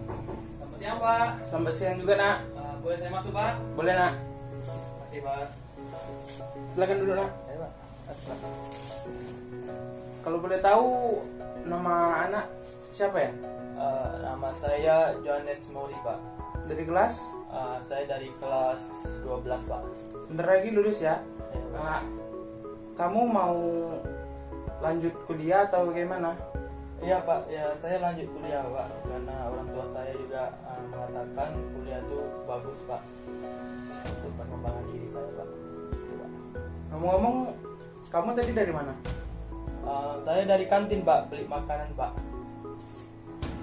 Selamat siang, Pak. Selamat siang juga, Nak. Boleh saya masuk, Pak? Boleh, Nak. Terima kasih, Pak. Silakan duduk, Nak. Ayo, Pak. Kalau boleh tahu nama anak siapa ya? Nama saya Johannes Mori, Pak. Dari kelas? Saya dari kelas 12, Pak. Bentar lagi lulus ya. Ayo, Pak. Nah, kamu mau lanjut kuliah atau bagaimana? Iya, Pak. Ya, saya lanjut kuliah, Pak. Karena orang tua saya juga mengatakan kuliah itu bagus, Pak. Untuk perkembangan diri saya, Pak. Itu, Pak. Ngomong-ngomong, kamu tadi dari mana? Saya dari kantin, Pak. Beli makanan, Pak.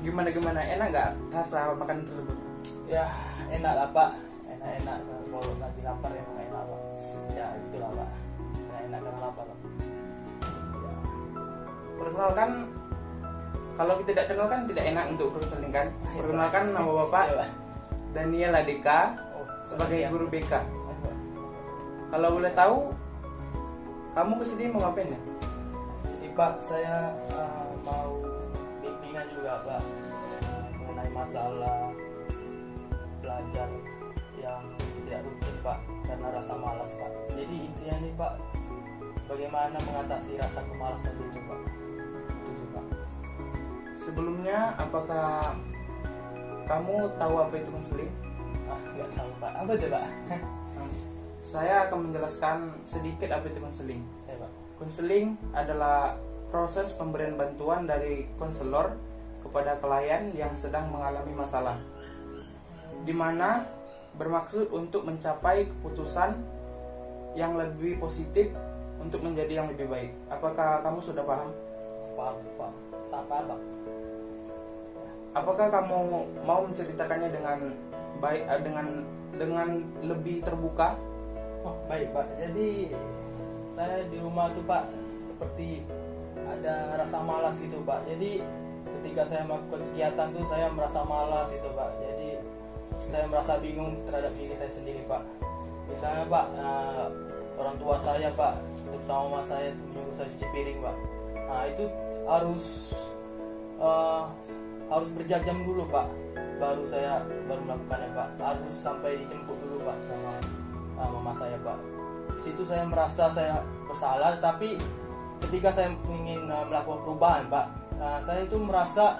Gimana? Enak nggak rasa makanan tersebut? Ya, enak lah, Pak. Enak-enak. Kalau lagi lapar emang enak, Pak. Ya, itulah, Pak. Enak karena lapar, Pak. Ya. Perkenalkan, kalau kita tidak kenal kan tidak enak untuk bersaling kan. Perkenalkan nama Bapak Iya, Pak. Daniel Adeka Oh, sebagai iya. guru BK. Ayo, Pak. Kalau boleh tahu, kamu kesini mau ngapain ya? Jadi, Pak, saya mau bimbingan juga, Pak, mengenai masalah belajar yang tidak rutin, Pak, karena rasa malas, Pak. Jadi intinya nih, Pak, bagaimana mengatasi rasa kemalasan itu, Pak. Itu sih, Pak. Sebelumnya, apakah kamu tahu apa itu konseling? Nggak tahu, Pak. Apa itu, Pak? Saya akan menjelaskan sedikit apa itu konseling. Ya, Pak. Konseling adalah proses pemberian bantuan dari konselor kepada klien yang sedang mengalami masalah, di mana bermaksud untuk mencapai keputusan yang lebih positif untuk menjadi yang lebih baik. Apakah kamu sudah paham? Paham, Pak. Sampai, Pak. Apakah kamu mau menceritakannya dengan baik, dengan lebih terbuka? Oh, baik, Pak. Jadi saya di rumah tuh, Pak, seperti ada rasa malas gitu, Pak. Jadi ketika saya melakukan kegiatan tuh saya merasa malas gitu, Pak. Jadi saya merasa bingung terhadap diri saya sendiri, Pak. Misalnya, Pak, orang tua saya, Pak, terutama mama saya menyuruh saya cuci piring, Pak. Nah, itu harus berjam-jam dulu, Pak, baru melakukannya, Pak. Harus sampai dijemput dulu, Pak, sama mama saya, Pak. Di situ saya merasa saya bersalah, tapi ketika saya ingin melakukan perubahan, Pak, saya itu merasa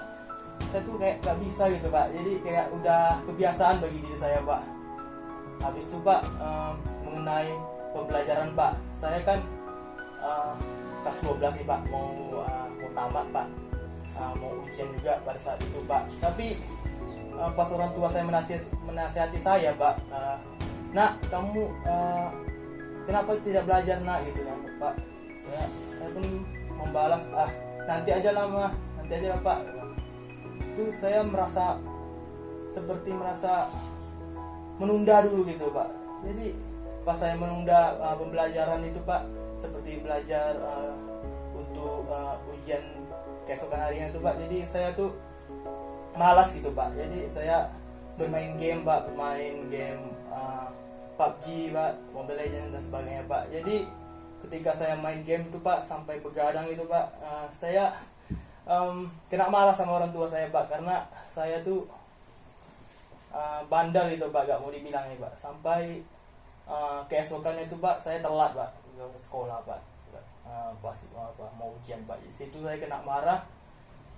saya tuh kayak gak bisa gitu, Pak. Jadi kayak udah kebiasaan bagi diri saya, Pak. Habis itu, Pak, mengenai pembelajaran, Pak, saya kan kelas 12 nih, Pak, mau tamat, Pak. Mau ujian juga pada saat itu, Pak. Tapi pas orang tua saya menasihati saya, Pak, nak, kamu kenapa tidak belajar, nak, gitu kan, Pak. Ya, saya pun membalas, nanti aja lah, mah, nanti aja lah, Pak. Itu saya merasa menunda dulu gitu, Pak. Jadi pas saya menunda pembelajaran itu, Pak, seperti belajar untuk ujian keesokan harinya itu, Pak. Jadi saya tuh malas gitu, Pak. Jadi saya bermain game, Pak, main game PUBG, Pak, Mobile Legends dan sebagainya, Pak. Jadi ketika saya main game itu, Pak, sampai begadang itu, Pak, saya kena marah sama orang tua saya, Pak, karena saya tuh bandel itu, Pak, gak mau dibilang ya, Pak. Sampai keesokannya itu, Pak, saya telat, Pak, ke sekolah, Pak. Pas mau ujian, Pak. Di situ saya kena marah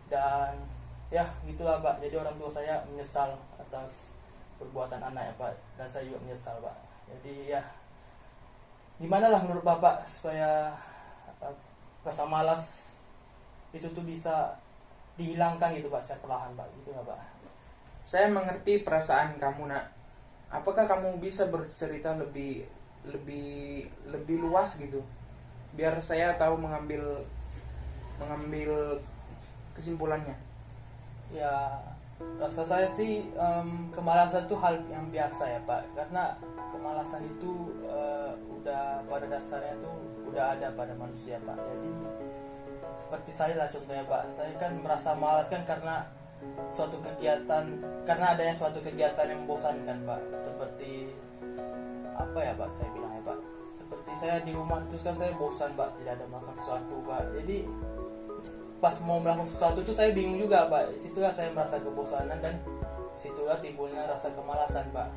dan ya gitulah, Pak. Jadi orang tua saya menyesal atas perbuatan anaknya, Pak, dan saya juga menyesal, Pak. Jadi ya gimana lah menurut Bapak supaya rasa malas itu tuh bisa dihilangkan gitu, Pak, secara perlahan, Pak, gitu lah, Pak. Saya mengerti perasaan kamu, Nak. Apakah kamu bisa bercerita lebih luas gitu, biar saya tahu mengambil kesimpulannya? Ya, rasa saya sih kemalasan itu hal yang biasa ya, Pak, karena kemalasan itu udah pada dasarnya tuh udah ada pada manusia, Pak. Jadi seperti saya lah contohnya, Pak, saya kan merasa malas kan karena adanya suatu kegiatan yang membosankan, Pak. Seperti apa ya, Pak, saya bilang ya, Pak, seperti saya di rumah terus kan saya bosan, Pak, tidak ada melakukan sesuatu, Pak. Jadi pas mau melakukan sesuatu itu saya bingung juga, Pak. Di situ kan saya merasa kebosanan dan situlah timbulnya rasa kemalasan pak.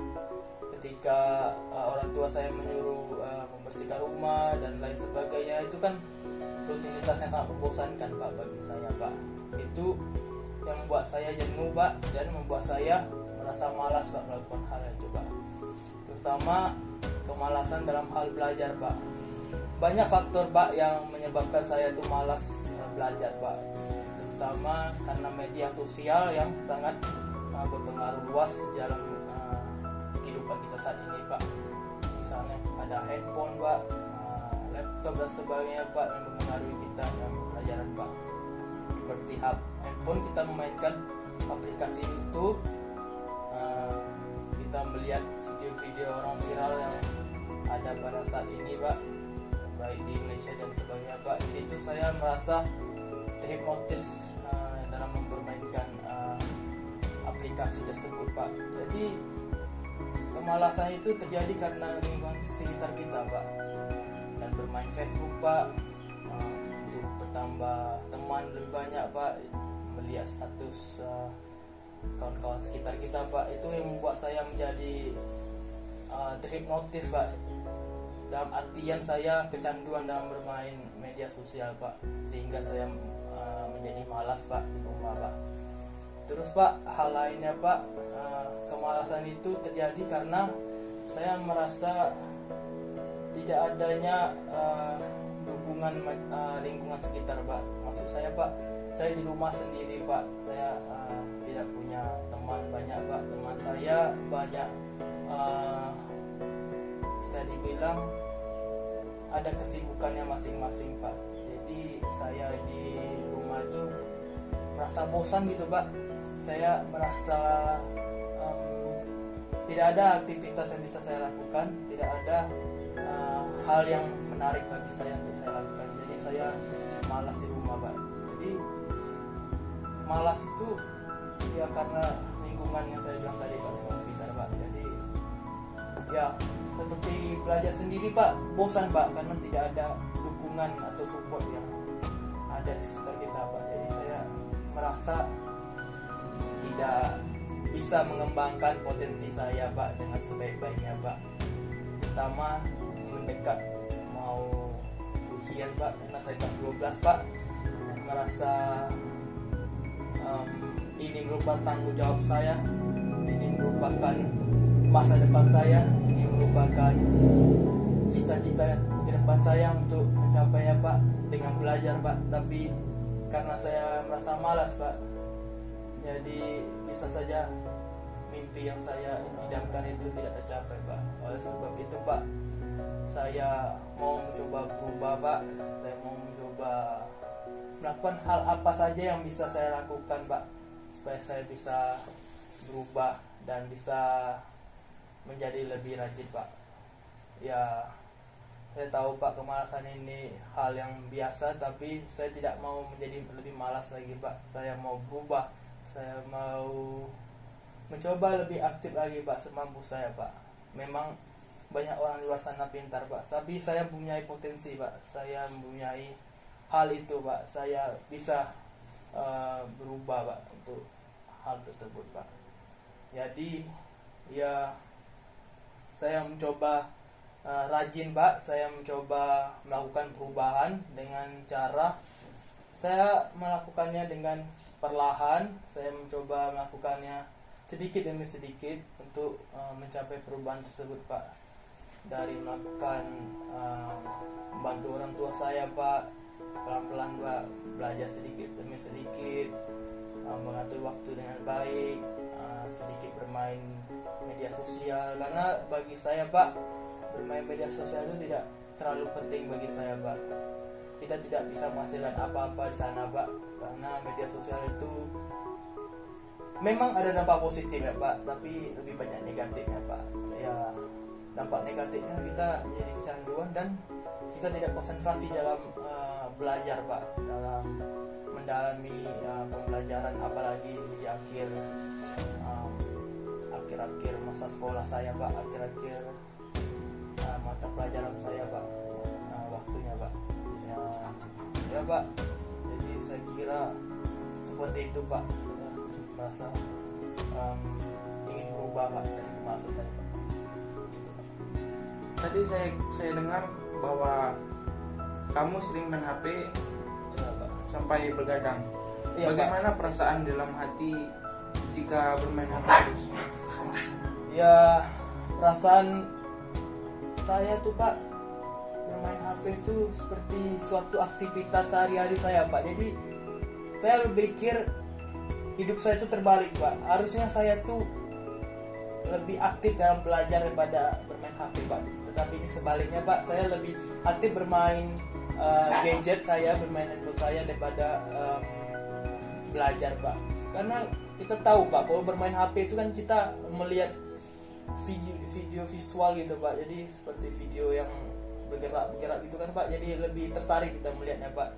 Ketika orang tua saya menyuruh membersihkan rumah dan lain sebagainya, itu kan rutinitas yang sangat membosankan pak bagi saya pak. Itu yang membuat saya jenuh pak, dan membuat saya merasa malas pak melakukan hal itu pak. Terutama kemalasan dalam hal belajar pak. Banyak faktor pak yang menyebabkan saya itu malas belajar pak, terutama karena media sosial yang sangat berpengaruh luas dalam kehidupan kita saat ini pak. Misalnya ada handphone pak, laptop dan sebagainya pak, yang mempengaruhi kita dalam pelajaran pak. Seperti handphone kita memainkan aplikasi YouTube, kita melihat video-video orang viral yang ada pada saat ini pak, baik di Indonesia dan sebagainya pak. Di situ saya merasa terhipnotis dalam mempermainkan aplikasi tersebut pak. Jadi kemalasan itu terjadi karena lingkungan sekitar kita pak, dan bermain Facebook pak, untuk bertambah teman lebih banyak pak, melihat status kawan-kawan sekitar kita pak, itu yang membuat saya menjadi terhipnotis pak. Dalam artian saya kecanduan dalam bermain media sosial pak, sehingga saya menjadi malas pak di rumah pak. Terus pak, hal lainnya pak, kemalasan itu terjadi karena saya merasa tidak adanya dukungan lingkungan sekitar pak. Maksud saya pak, saya di rumah sendiri pak, saya tidak punya teman banyak pak. Teman saya banyak bisa dibilang ada kesibukannya masing-masing pak. Jadi saya di rumah itu merasa bosan gitu pak. Saya merasa tidak ada aktivitas yang bisa saya lakukan, tidak ada hal yang menarik bagi saya untuk saya lakukan. Jadi saya malas di rumah pak. Jadi malas itu ya karena lingkungan yang saya bilang tadi pak, lingkungan sekitar pak. Jadi ya seperti belajar sendiri pak, bosan pak, karena tidak ada dukungan atau support yang ada di sekitar kita pak. Jadi saya merasa tidak bisa mengembangkan potensi saya pak dengan sebaik-baiknya pak. Terutama mendekat mau ujian pak, karena saya kelas 12 pak. Saya merasa ini merupakan tanggung jawab saya, ini merupakan masa depan saya, ini merupakan cita-cita ke depan saya untuk mencapainya pak, dengan belajar pak. Tapi karena saya merasa malas pak, jadi bisa saja mimpi yang saya idamkan itu tidak tercapai pak. Oleh sebab itu pak, saya mau mencoba berubah pak. Saya mau mencoba melakukan hal apa saja yang bisa saya lakukan pak, supaya saya bisa berubah dan bisa menjadi lebih rajin pak. Ya, saya tahu pak, kemalasan ini hal yang biasa, tapi saya tidak mau menjadi lebih malas lagi pak. Saya mau berubah, saya mau mencoba lebih aktif lagi pak, semampu saya pak. Memang banyak orang di luar sana pintar pak, tapi saya mempunyai potensi pak, saya mempunyai hal itu pak. Saya bisa berubah pak untuk hal tersebut pak. Jadi ya, saya mencoba rajin pak, saya mencoba melakukan perubahan dengan cara saya melakukannya dengan perlahan. Saya mencoba melakukannya sedikit demi sedikit untuk mencapai perubahan tersebut pak. Dari melakukan membantu orang tua saya pak, pelan-pelan pak, belajar sedikit demi sedikit, mengatur waktu dengan baik, sedikit bermain media sosial. Karena bagi saya pak, bermain media sosial itu tidak terlalu penting bagi saya pak. Kita tidak bisa menghasilkan apa-apa di sana pak, karena media sosial itu memang ada dampak positif ya pak, tapi lebih banyak negatifnya pak. Ya, dampak negatifnya kita menjadi kecanduan dan kita tidak konsentrasi dalam belajar pak, dalam mendalami pembelajaran, apalagi di akhir masa sekolah saya pak, akhir mata pelajaran saya pak, waktunya pak. Ya pak, jadi saya kira seperti itu pak. Saya merasa ingin berubah pak dari maksud saya pak. Tadi saya dengar bahwa kamu sering main HP Ya, pak. sampai begadang. Iya, Bagaimana perasaan dalam hati jika bermain HP terus? Ya, perasaan saya tuh pak, bermain HP itu seperti suatu aktivitas sehari-hari saya pak. Jadi saya berpikir hidup saya itu terbalik pak. Harusnya saya tuh lebih aktif dalam belajar daripada bermain HP pak. Tetapi ini sebaliknya pak, saya lebih aktif bermain gadget saya, bermain handphone saya daripada belajar pak. Karena kita tahu pak, kalau bermain HP itu kan kita melihat video visual gitu pak. Jadi seperti video yang bergerak gitu kan pak. Jadi lebih tertarik kita melihatnya pak.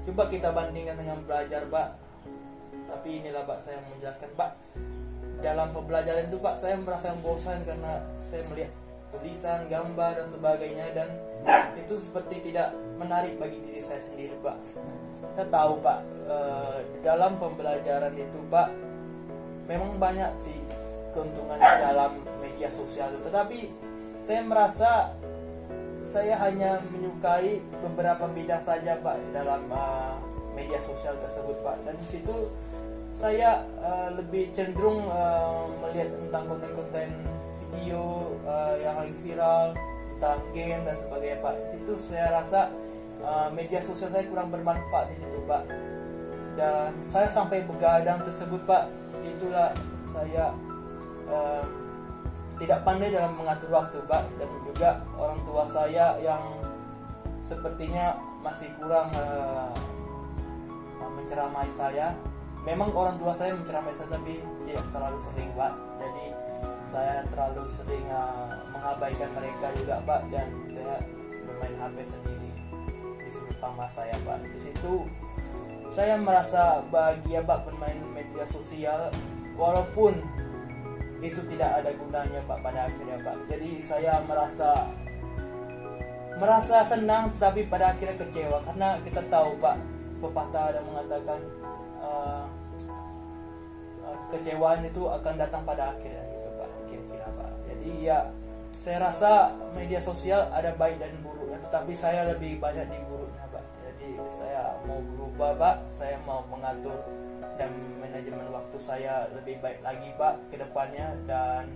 Coba kita bandingkan dengan belajar pak. Tapi inilah pak, saya mau menjelaskan pak. Dalam pembelajaran itu pak, saya merasa bosan karena saya melihat tulisan, gambar dan sebagainya, dan itu seperti tidak menarik bagi diri saya sendiri pak. Saya tahu pak, dalam pembelajaran itu pak, memang banyak sih keuntungan dalam media sosial itu, tetapi saya merasa saya hanya menyukai beberapa bidang saja pak dalam media sosial tersebut pak. Dan di situ saya lebih cenderung melihat tentang konten-konten video yang lagi viral, tentang game dan sebagainya pak. Itu saya rasa media sosial saya kurang bermanfaat di situ pak. Dan saya sampai begadang tersebut pak. Itulah saya tidak pandai dalam mengatur waktu pak. Dan juga orang tua saya yang sepertinya masih kurang menceramai saya. Memang orang tua saya menceramai saya, tapi tidak terlalu sering pak. Jadi saya terlalu sering mengabaikan mereka juga pak. Dan saya bermain HP sendiri di sudut kamar saya pak. Di situ saya merasa bahagia pak bermain media sosial, walaupun itu tidak ada gunanya pak pada akhirnya pak. Jadi saya merasa senang, tetapi pada akhirnya kecewa, karena kita tahu pak, pepatah ada mengatakan kekecewaan itu akan datang pada akhirnya gitu pak, kira-kira pak. Jadi ya saya rasa media sosial ada baik dan buruknya, tetapi saya lebih banyak di buruknya pak. Jadi saya mau berubah pak, saya mau mengatur dan manajemen waktu saya lebih baik lagi pak ke depannya. Dan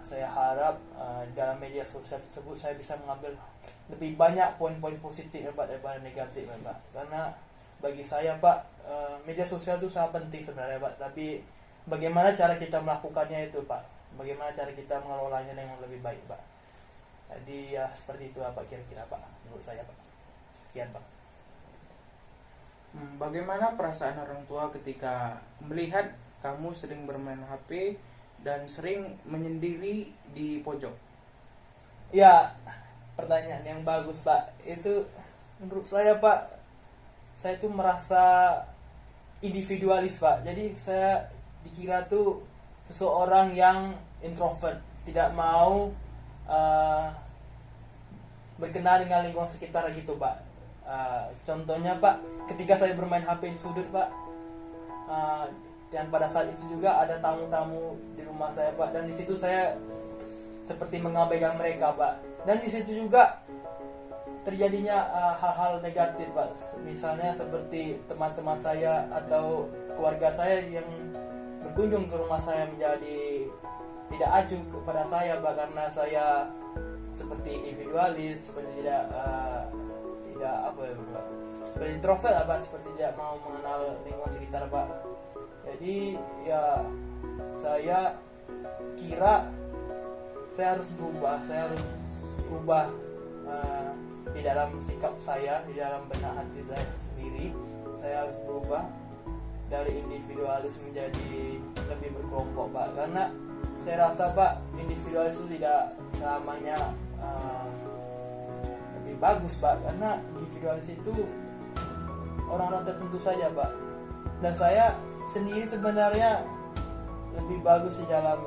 saya harap dalam media sosial tersebut saya bisa mengambil lebih banyak poin-poin positif pak daripada negatif pak. Karena bagi saya pak, media sosial itu sangat penting sebenarnya pak, tapi bagaimana cara kita melakukannya itu pak, bagaimana cara kita mengelolanya dengan lebih baik pak. Jadi ya seperti itu pak kira-kira pak menurut saya pak. Sekian pak. Bagaimana perasaan orang tua ketika melihat kamu sering bermain HP dan sering menyendiri di pojok? Ya, pertanyaan yang bagus pak. Itu menurut saya pak, saya tuh merasa individualis pak. Jadi saya dikira tuh seseorang yang introvert, tidak mau berkenal dengan lingkungan sekitar gitu pak. Contohnya pak, ketika saya bermain HP di sudut pak, dan pada saat itu juga ada tamu-tamu di rumah saya pak, dan di situ saya seperti mengabaikan mereka pak. Dan di situ juga terjadinya hal-hal negatif pak, misalnya seperti teman-teman saya atau keluarga saya yang berkunjung ke rumah saya menjadi tidak acuh kepada saya pak, karena saya seperti individualis, seperti tidak apa ya pak, seperti introvert apa, seperti tidak mau mengenal lingkungan sekitar pak. Jadi ya saya kira saya harus berubah di dalam sikap saya, di dalam benak hati saya sendiri. Saya harus berubah dari individualis menjadi lebih berkelompok pak, karena saya rasa pak, individualis itu tidak selamanya lebih bagus pak, karena individualis itu orang-orang tertentu saja pak. Dan saya sendiri sebenarnya lebih bagus di dalam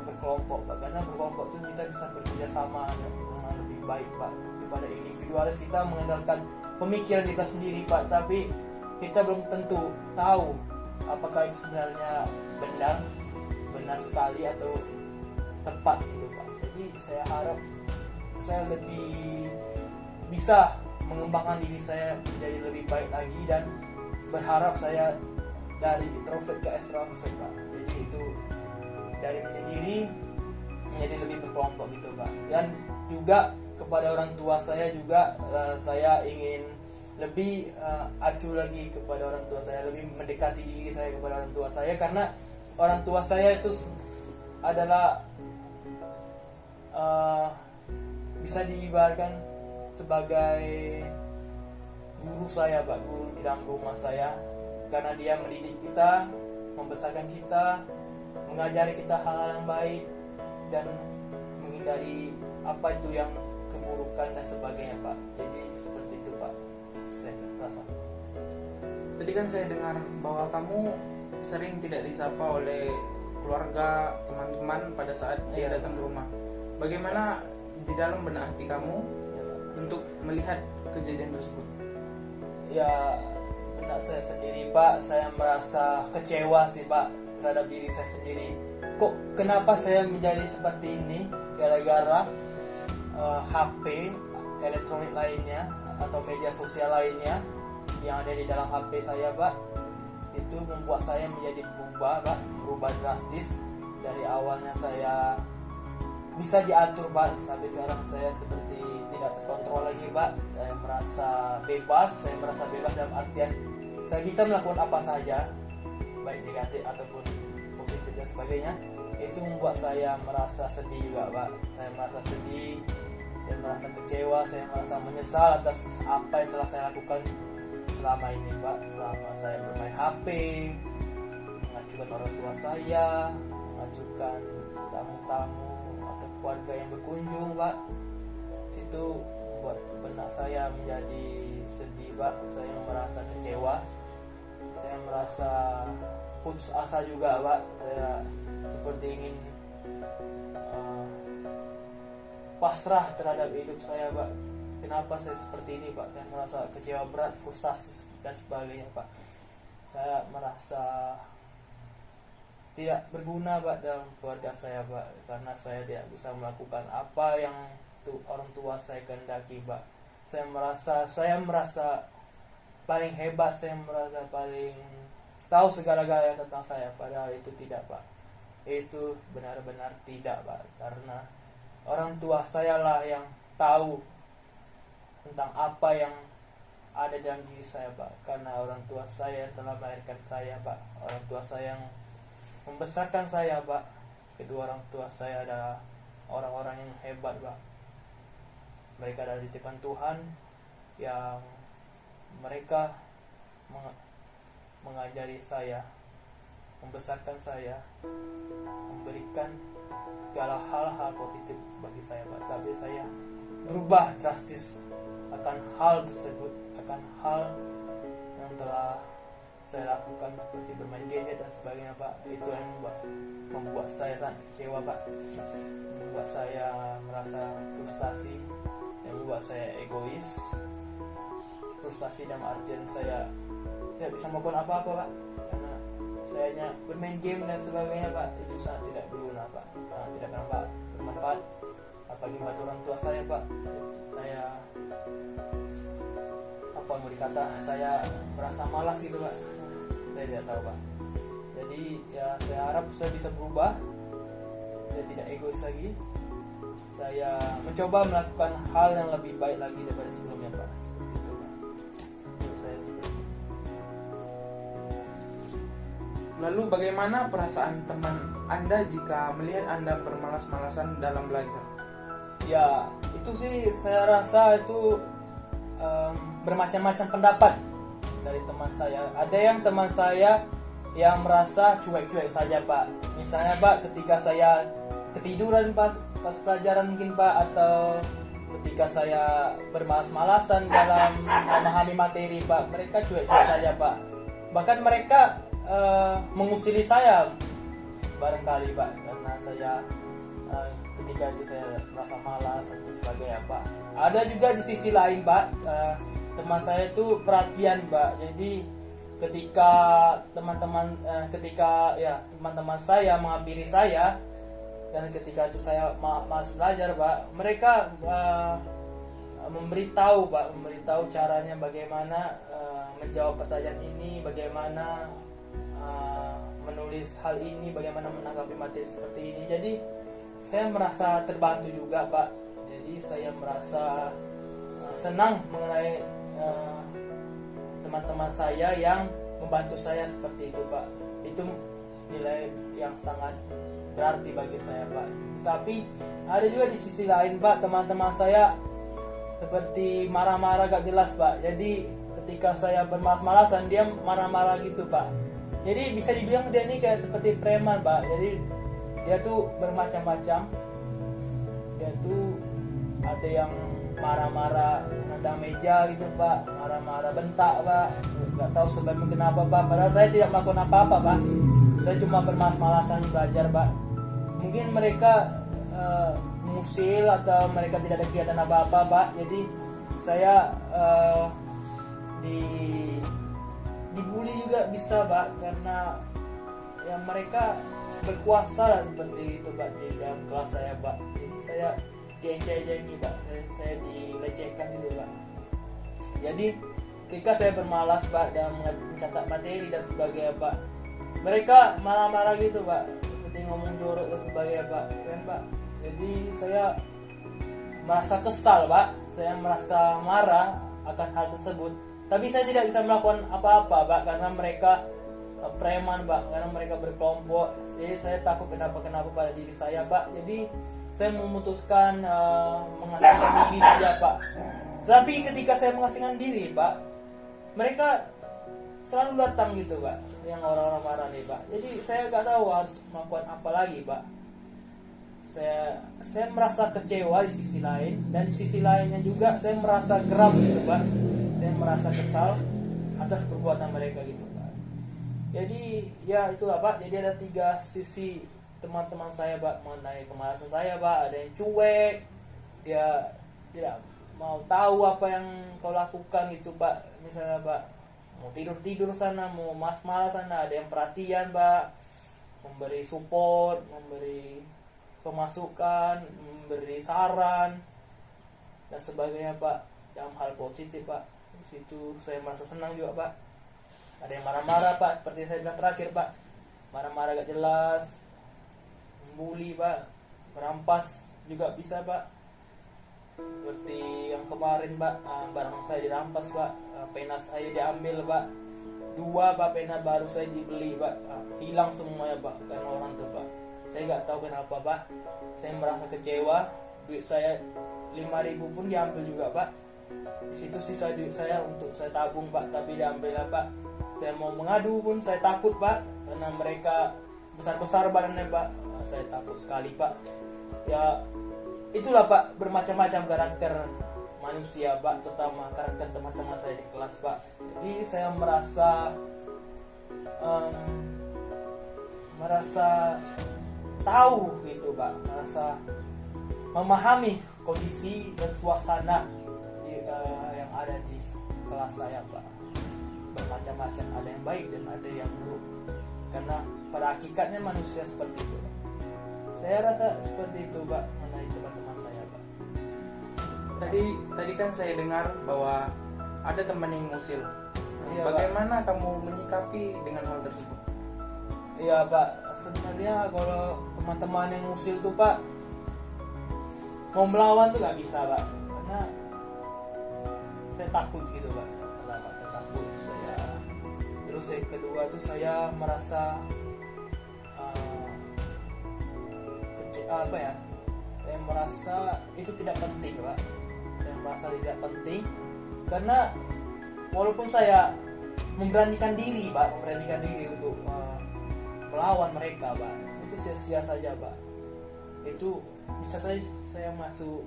berkelompok pak, karena berkelompok itu kita bisa bekerja sama dengan lebih baik pak daripada individualis. Kita mengandalkan pemikiran kita sendiri pak, tapi kita belum tentu tahu apakah itu sebenarnya benar sekali atau tepat gitu Pak. Jadi saya harap saya lebih bisa mengembangkan diri saya menjadi lebih baik lagi, dan berharap saya dari introvert ke extrovert Pak. Jadi itu dari menyendiri menjadi lebih berkelompok gitu Pak. Dan juga kepada orang tua saya juga saya ingin lebih acuh lagi kepada orang tua saya, lebih mendekati diri saya kepada orang tua saya, karena orang tua saya itu adalah bisa diibaratkan sebagai guru saya Pak, guru di dalam rumah saya, karena dia mendidik kita, membesarkan kita, mengajari kita hal-hal yang baik dan menghindari apa itu yang keburukan dan sebagainya Pak. Jadi seperti itu Pak, saya rasa. Tadi kan saya dengar bahwa kamu sering tidak disapa oleh keluarga, teman-teman pada saat dia datang ke rumah. Bagaimana di dalam benak hati kamu untuk melihat kejadian tersebut? Ya, benak saya sendiri Pak, saya merasa kecewa sih Pak terhadap diri saya sendiri. Kenapa saya menjadi seperti ini? Gara-gara HP, elektronik lainnya atau media sosial lainnya yang ada di dalam HP saya Pak, itu membuat saya menjadi berubah drastis. Dari awalnya saya bisa diatur Pak, sampai sekarang saya seperti tidak terkontrol lagi Pak. Saya merasa bebas dalam artian saya bisa melakukan apa saja, baik negatif ataupun positif dan sebagainya. Itu membuat saya merasa sedih juga Pak. Saya merasa sedih dan merasa kecewa, saya merasa menyesal atas apa yang telah saya lakukan selama ini Pak. Selama saya bermain HP, mengacukan orang tua saya, mengacukan tamu-tamu atau keluarga yang berkunjung Pak. Situ membuat benak saya menjadi sedih Pak. Saya merasa kecewa, saya merasa putus asa juga Pak. Saya seperti ingin pasrah terhadap hidup saya Pak. Kenapa saya seperti ini Pak? Saya merasa kecewa berat, frustasi dan sebagainya Pak. Saya merasa tidak berguna Pak dalam keluarga saya Pak, karena saya tidak bisa melakukan apa yang orang tua saya kehendaki Pak. Saya merasa paling hebat, saya merasa paling tahu segala-galanya tentang saya, padahal itu tidak Pak. Itu benar-benar tidak Pak, karena orang tua saya lah yang tahu tentang apa yang ada dalam diri saya Pak, karena orang tua saya telah melahirkan saya Pak, orang tua saya yang membesarkan saya Pak. Kedua orang tua saya adalah orang-orang yang hebat Pak. Mereka adalah titipan Tuhan yang mereka mengajari saya, membesarkan saya, memberikan segala hal-hal positif bagi saya Pak. Tapi saya berubah drastis akan hal tersebut, akan hal yang telah saya lakukan seperti bermain gadget dan sebagainya Pak. Itu yang membuat saya sangat kecewa Pak, membuat saya merasa frustasi, yang membuat saya egois. Frustasi dalam artian saya tidak bisa melakukan apa-apa Pak, karena saya hanya bermain game dan sebagainya Pak. Itu sangat tidak berguna Pak, tidak bermanfaat apalagi buat orang tua saya Pak. Saya apa mau dikata, saya merasa malas gitu Pak. Saya tidak tahu Pak. Jadi ya saya harap saya bisa berubah, saya tidak egois lagi, saya mencoba melakukan hal yang lebih baik lagi daripada sebelumnya Pak. Itu Pak. Menurut saya seperti itu. Lalu bagaimana perasaan teman Anda jika melihat Anda bermalas-malasan dalam belajar? Ya itu sih saya rasa itu bermacam-macam pendapat dari teman saya. Ada yang teman saya yang merasa cuek-cuek saja Pak. Misalnya Pak, ketika saya ketiduran pas pelajaran mungkin Pak, atau ketika saya bermalas-malasan dalam memahami materi Pak, mereka cuek-cuek saja Pak. Bahkan mereka mengusili saya barangkali Pak, karena saya ketika itu saya merasa malas dan sebagainya Pak. Ada juga di sisi lain Pak, teman saya itu perhatian Pak. Jadi ketika teman-teman saya menghampiri saya, dan ketika itu saya malas belajar Pak, mereka memberitahu caranya bagaimana menjawab pertanyaan ini, bagaimana menulis hal ini, bagaimana menanggapi materi seperti ini. Jadi saya merasa terbantu juga Pak. Jadi saya merasa senang mengenai teman-teman saya yang membantu saya seperti itu Pak. Itu nilai yang sangat berarti bagi saya Pak. Tapi ada juga di sisi lain Pak, teman-teman saya seperti marah-marah gak jelas Pak. Jadi ketika saya bermalas-malasan, dia marah-marah gitu Pak. Jadi bisa dibilang dia ini kayak seperti preman Pak. Jadi dia tuh bermacam-macam. Dia tuh ada yang marah-marah nendang meja gitu Pak, marah-marah bentak Pak. Gak tahu sebabnya kenapa Pak. Padahal saya tidak melakukan apa-apa Pak. Saya cuma bermalas-malasan belajar Pak. Mungkin mereka musil atau mereka tidak ada kegiatan apa-apa Pak. Jadi saya dibully juga bisa Pak, karena ya mereka berkuasa lah seperti itu Pak di dalam kelas saya Pak. Jadi saya diejek-ejeki Pak, saya dilecehkan gitu Pak. Jadi ketika saya bermalas Pak dalam mencatat materi dan sebagainya Pak, mereka marah-marah gitu Pak, seperti ngomong jorok dan sebagainya Pak, kan Pak. Jadi saya merasa kesal Pak, saya merasa marah akan hal tersebut. Tapi saya tidak bisa melakukan apa-apa Pak, karena mereka preman Pak, karena mereka berkelompok. Jadi saya takut kenapa-kenapa pada diri saya Pak. Jadi saya memutuskan mengasingkan diri saja Pak. Tapi ketika saya mengasingkan diri Pak, mereka selalu datang gitu Pak, yang orang-orang marah nih Pak. Jadi saya nggak tahu harus melakukan apa lagi Pak. Saya merasa kecewa di sisi lain, dan di sisi lainnya juga saya merasa geram gitu Pak. Saya merasa kesal atas perbuatan mereka gitu Pak. Jadi ya itulah Pak. Jadi ada 3 sisi teman-teman saya Pak mengenai kemalasan saya Pak. Ada yang cuek, dia tidak mau tahu apa yang kau lakukan gitu Pak. Misalnya Pak, mau tidur sana, mau malas sana. Ada yang perhatian Pak, memberi support, memberi pemasukan, memberi saran dan sebagainya Pak, dalam hal positif Pak. Di situ saya merasa senang juga Pak. Ada yang marah-marah Pak, seperti saya bilang terakhir Pak, marah-marah gak jelas, membuli Pak, merampas juga bisa Pak. Seperti yang kemarin Pak, barang saya dirampas Pak, pena saya diambil Pak, 2 Pak pena baru saya dibeli Pak, hilang semuanya Pak karena orang itu Pak. Saya nggak tahu kenapa Pak, saya merasa kecewa. Duit saya 5.000 pun diambil juga Pak. Di situ sisa duit saya untuk saya tabung Pak, tapi diambil lah Pak. Saya mau mengadu pun saya takut Pak, karena mereka besar-besar badannya Pak. Saya takut sekali Pak. Ya itulah Pak, bermacam-macam karakter manusia Pak, terutama karakter teman-teman saya di kelas Pak. Jadi saya merasa tahu gitu Pak, merasa memahami kondisi dan suasana yang ada di kelas saya Pak. Bermacam-macam, ada yang baik dan ada yang buruk, karena pada hakikatnya manusia seperti itu Pak. Saya rasa seperti itu Pak mengenai teman-teman saya Pak. Tadi kan saya dengar bahwa ada teman yang ngusil. Iya, Bagaimana kamu menyikapi dengan hal tersebut? Iya Pak, sebenarnya kalau teman-teman yang ngusil tuh Pak, mau melawan tuh gak bisa Pak, karena saya takut gitu Pak. Pertama saya takut, terus yang kedua tuh saya merasa saya merasa itu tidak penting Pak. Saya merasa tidak penting, karena walaupun saya memberanikan diri untuk melawan mereka Pak, itu sia-sia saja Pak. Itu bisa saja saya masuk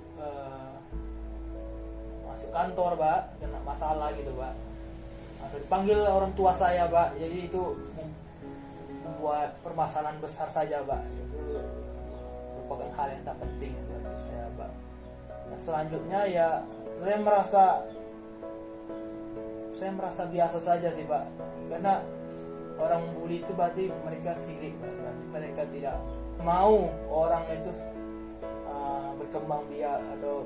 kantor Pak, kena masalah gitu Pak, atau dipanggil orang tua saya Pak. Jadi itu membuat permasalahan besar saja Pak. Itu merupakan hal yang tak penting bagi saya Pak. Nah, selanjutnya ya saya merasa saya merasa biasa saja sih Pak, karena orang membuli itu berarti mereka sirik Pak. Berarti mereka tidak mau orang itu berkembang biak atau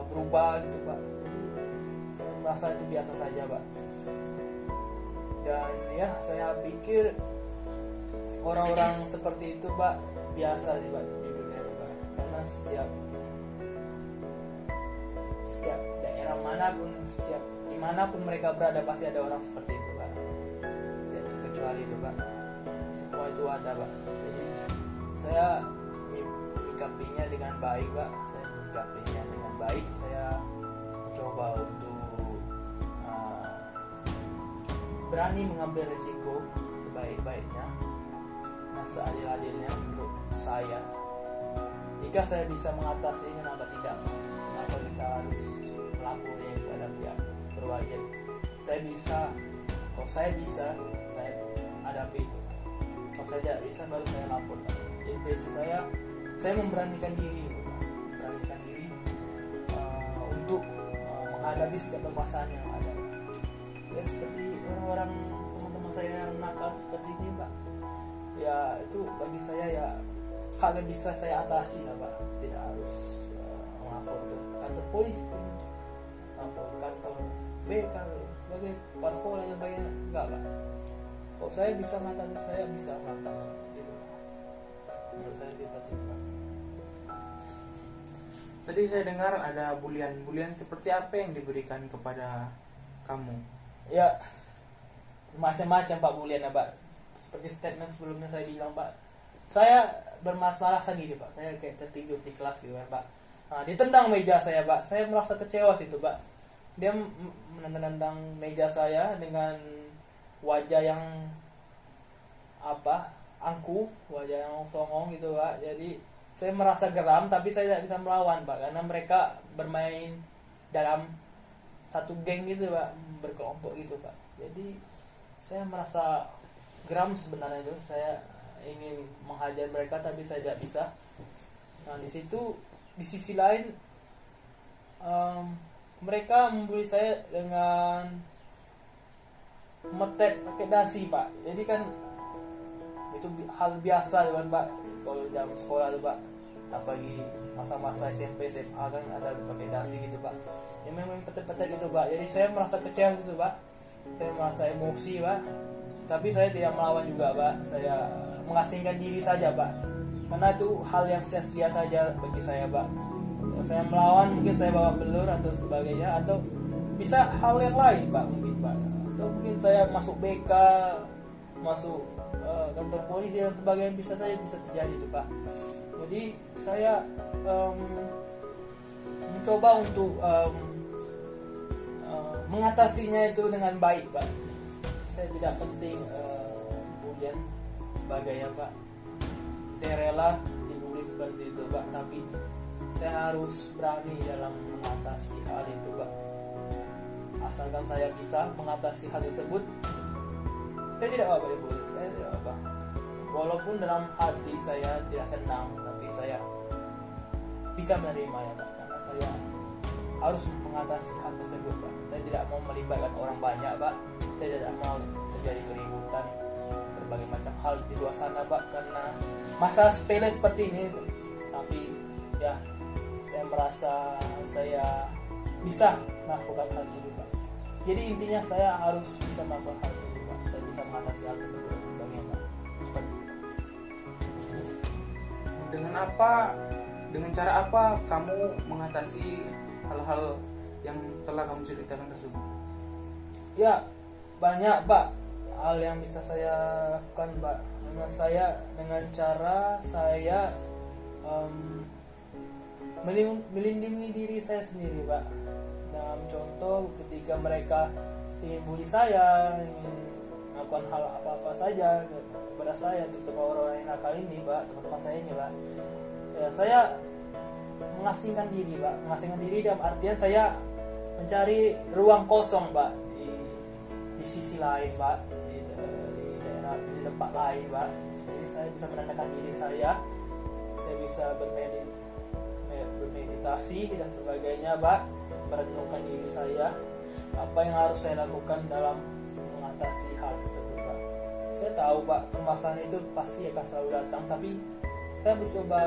berubah gitu Pak. Saya merasa itu biasa saja Pak. Dan ya saya pikir orang-orang seperti itu Pak biasa sih Pak di dunia ini Pak. Karena setiap daerah manapun, setiap dimanapun mereka berada pasti ada orang seperti itu Pak. Jadi kecuali itu Pak, semua itu ada Pak. Jadi saya menyikapinya dengan baik Pak. Saya coba untuk berani mengambil risiko sebaik-baiknya, seadil-adilnya untuk saya. Jika saya bisa mengatasi, kenapa tidak? Kenapa kita harus melapornya kepada pihak berwajib? Kalau saya bisa, saya hadapi itu. Kalau saya tidak bisa, baru saya lapor. Jadi prinsip saya memberanikan diri untuk menghadapi setiap permasalahan yang ada. Ya seperti orang-orang teman-teman saya yang nakal seperti ini Pak. Ya itu bagi saya ya hal yang bisa saya atasi lah Pak. Tidak harus melapor ke kantor polisi, lapor kantor BK sebagai pas sekolah yang bagian enggak Pak. Kalau saya bisa mengatasi, saya bisa melakukan itu. Menurut saya seperti itu Pak. Tadi saya dengar ada bulian seperti apa yang diberikan kepada kamu? Ya macam-macam Pak bulian ya Pak. Seperti statement sebelumnya saya bilang Pak, saya bermasalah sendiri Pak. Saya kayak tertidur di kelas gitu kan Pak. Nah, ditendang meja saya Pak. Saya merasa kecewa situ Pak. Dia menendang meja saya dengan wajah yang angkuh, wajah yang songong gitu Pak. Jadi saya merasa geram, tapi saya tidak bisa melawan Pak, karena mereka bermain dalam satu geng gitu Pak, berkelompok gitu Pak. Jadi saya merasa geram sebenarnya itu. Saya ingin menghajar mereka, tapi saya tidak bisa. Nah di sisi lain mereka membuli saya dengan metet pakai dasi Pak. Jadi kan itu hal biasa kan Pak. Kalau jam sekolah tuh Pak, apalagi masa-masa SMP SMA kan ada pakai dasi gitu Pak. Ya memang petek-petek gitu Pak. Jadi saya merasa kecewa gitu Pak. Saya merasa emosi Pak. Tapi saya tidak melawan juga Pak. Saya mengasingkan diri saja Pak. Karena itu hal yang sia-sia saja bagi saya Pak. Kalau saya melawan mungkin saya bawa belur atau sebagainya, atau bisa hal yang lain Pak mungkin Pak. Atau mungkin saya masuk BK, masuk kantor polisi dan sebagainya, bisa terjadi itu Pak. Jadi saya mencoba untuk mengatasinya itu dengan baik Pak. Saya tidak penting kemudian sebagainya Pak. Saya rela dibully seperti itu Pak, tapi saya harus berani dalam mengatasi hal itu Pak. Asalkan saya bisa mengatasi hal tersebut, saya tidak apa-apa dibully, saya tidak apa. Walaupun dalam hati saya tidak senang, tapi saya bisa menerima ya Pak, karena saya harus mengatasi hal tersebut Pak. Saya tidak mau melibatkan orang banyak Pak. Saya tidak mau terjadi keributan berbagai macam hal di luar sana Pak, karena masa sepele seperti ini. Tapi ya saya merasa saya bisa melakukan hal itu Pak. Jadi intinya saya harus bisa melakukan hal itu Pak. Saya bisa mengatasi hal tersebut dan sebagainya Pak. Dengan cara apa kamu mengatasi hal-hal yang telah kamu ceritakan tersebut? Ya banyak Pak hal yang bisa saya lakukan Pak. Dengan cara saya melindungi diri saya sendiri Pak. Dalam contoh ketika mereka ingin bully saya, ingin melakukan hal apa-apa saja kepada saya, terutama orang-orang yang nakal ini Pak, teman-teman saya ini Pak. Ya, saya mengasingkan diri Pak. Mengasingkan diri dalam artian saya mencari ruang kosong Pak di sisi lain Pak, di daerah, di tempat lain Pak. Jadi saya bisa menenangkan diri saya bisa bermeditasi dan sebagainya Pak, merenungkan diri saya apa yang harus saya lakukan dalam mengatasi hal tersebut Pak. Saya tahu Pak, permasalahan itu pasti akan selalu datang, tapi saya mencoba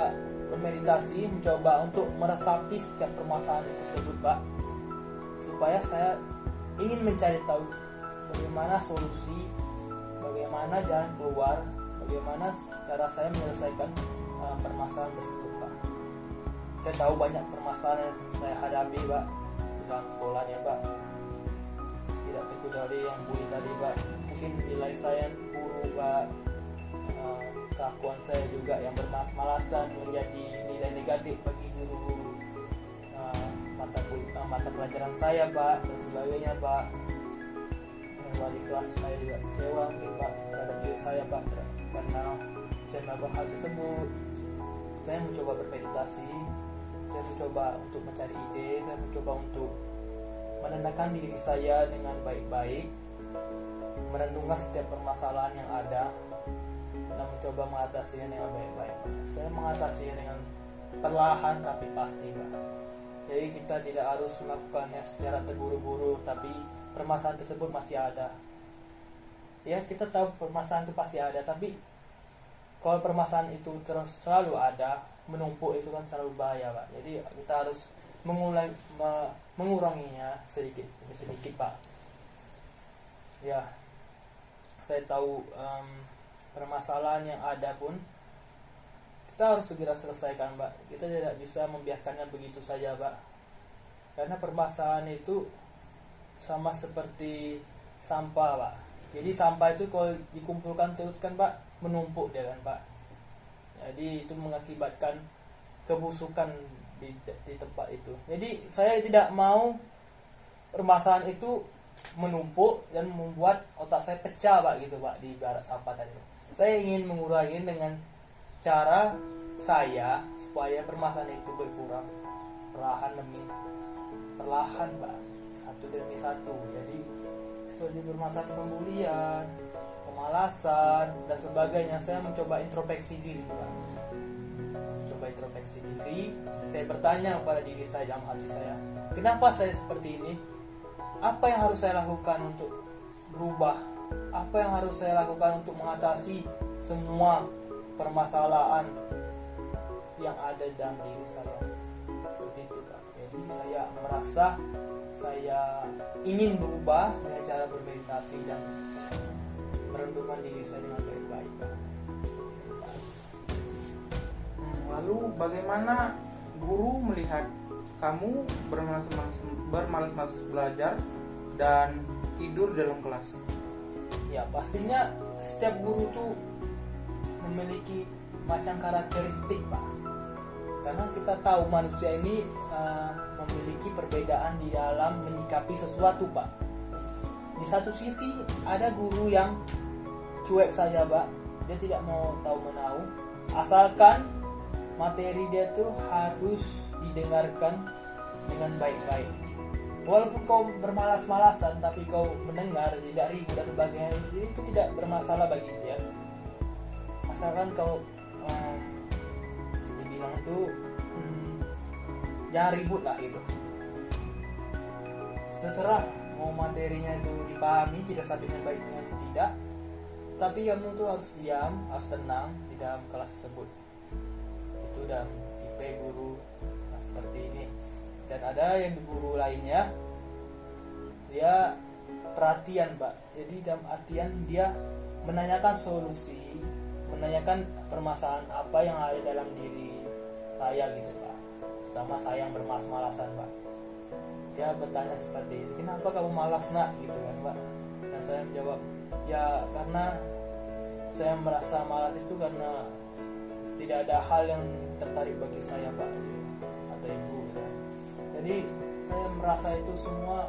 bermeditasi, mencoba untuk meresapi setiap permasalahan tersebut Pak, supaya saya ingin mencari tahu bagaimana solusi, bagaimana jalan keluar, bagaimana cara saya menyelesaikan permasalahan tersebut Pak. Saya tahu banyak permasalahan yang saya hadapi Pak dalam sekolahnya Pak. Tidak terkecuali yang bully tadi Pak, mungkin nilai saya yang buruk Pak, kelakuan saya juga yang bermalas-malasan menjadi nilai negatif bagi guru-guru mata pelajaran saya Pak, dan sebagainya Pak. Wali kelas saya juga kecewa mungkin Pak terhadap diri saya Pak, karena saya melakukan hal tersebut. Saya mencoba bermeditasi, saya mencoba untuk mencari ide, saya mencoba untuk menenangkan diri saya dengan baik-baik, merenungkan setiap permasalahan yang ada, dan mencoba mengatasinya dengan baik-baik. Saya mengatasinya dengan perlahan tapi pasti Pak. Jadi kita tidak harus melakukannya secara terburu-buru, tapi permasalahan tersebut masih ada. Ya, kita tahu permasalahan itu pasti ada, tapi kalau permasalahan itu terus selalu ada, menumpuk, itu kan selalu bahaya Pak. Jadi kita harus menguranginya sedikit demi sedikit Pak. Ya, saya tahu permasalahan yang ada pun kita harus segera selesaikan Pak. Kita tidak bisa membiarkannya begitu saja Pak, karena permasalahan itu sama seperti sampah Pak. Jadi sampah itu kalau dikumpulkan terus kan Pak, menumpuk dia kan Pak. Jadi itu mengakibatkan kebusukan di tempat itu. Jadi saya tidak mau permasalahan itu menumpuk dan membuat otak saya pecah Pak gitu Pak, di barat sampah tadi. Saya ingin mengurangi dengan cara saya supaya permasalahan itu berkurang perlahan demi perlahan Pak, satu demi satu. Jadi seperti permasalahan pembulian, pemalasan dan sebagainya, saya mencoba introspeksi diri Pak. Mencoba introspeksi diri, saya bertanya kepada diri saya dalam hati saya, kenapa saya seperti ini? Apa yang harus saya lakukan untuk berubah? Apa yang harus saya lakukan untuk mengatasi semua permasalahan yang ada dalam diri saya? Seperti itu Pak. Jadi saya merasa saya ingin berubah dengan cara bermeditasi dan merendungkan diri saya dengan baik-baik Pak. Lalu bagaimana guru melihat kamu bermalas-malas belajar dan tidur dalam kelas? Ya, pastinya setiap guru tuh memiliki macam karakteristik Pak, karena kita tahu manusia ini memiliki perbedaan di dalam menyikapi sesuatu Pak. Di satu sisi ada guru yang cuek saja Pak, dia tidak mau tahu menahu, asalkan materi dia tuh harus didengarkan dengan baik-baik. Walaupun kau bermalas-malasan tapi kau mendengar, tidak ribut dan sebagainya, itu tidak bermasalah bagi dia, asalkan kau dibilang itu jangan ribut lah gitu. Terserah mau materinya itu dipahami tidak sampai dengan baik dengan tidak, tapi kamu tuh harus diam, harus tenang di dalam kelas tersebut. Itu dalam tipe guru seperti ini. Dan ada yang di guru lainnya, dia perhatian Pak. Jadi dalam artian dia menanyakan solusi, menanyakan permasalahan apa yang ada dalam diri saya gitu Pak. Sama saya yang bermalas-malasan Pak, dia bertanya seperti ini, kenapa kamu malas nak gitu kan Pak. Dan saya menjawab, ya karena saya merasa malas itu karena tidak ada hal yang tertarik bagi saya Pak, atau ibu gitu. Jadi saya merasa itu semua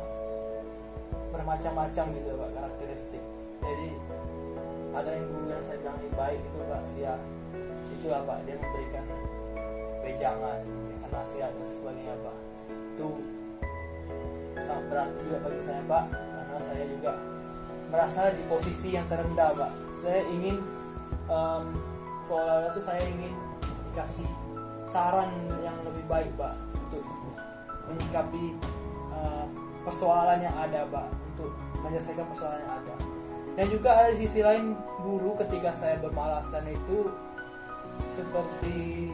bermacam-macam gitu Pak karakteristik. Jadi ada yang guru yang saya bilang lebih baik itu Pak, ya itu Pak, dia memberikan wejangan, memberikan nasihat dan sebagainya Pak. Itu sangat berarti juga bagi saya Pak, karena saya juga merasa di posisi yang terendah Pak. Saya ingin seolah-olah itu saya ingin dikasih saran yang lebih baik Pak, untuk menyikapi persoalan yang ada Pak, untuk menyelesaikan persoalan yang ada. Dan juga ada di sisi lain guru ketika saya bermalasan itu seperti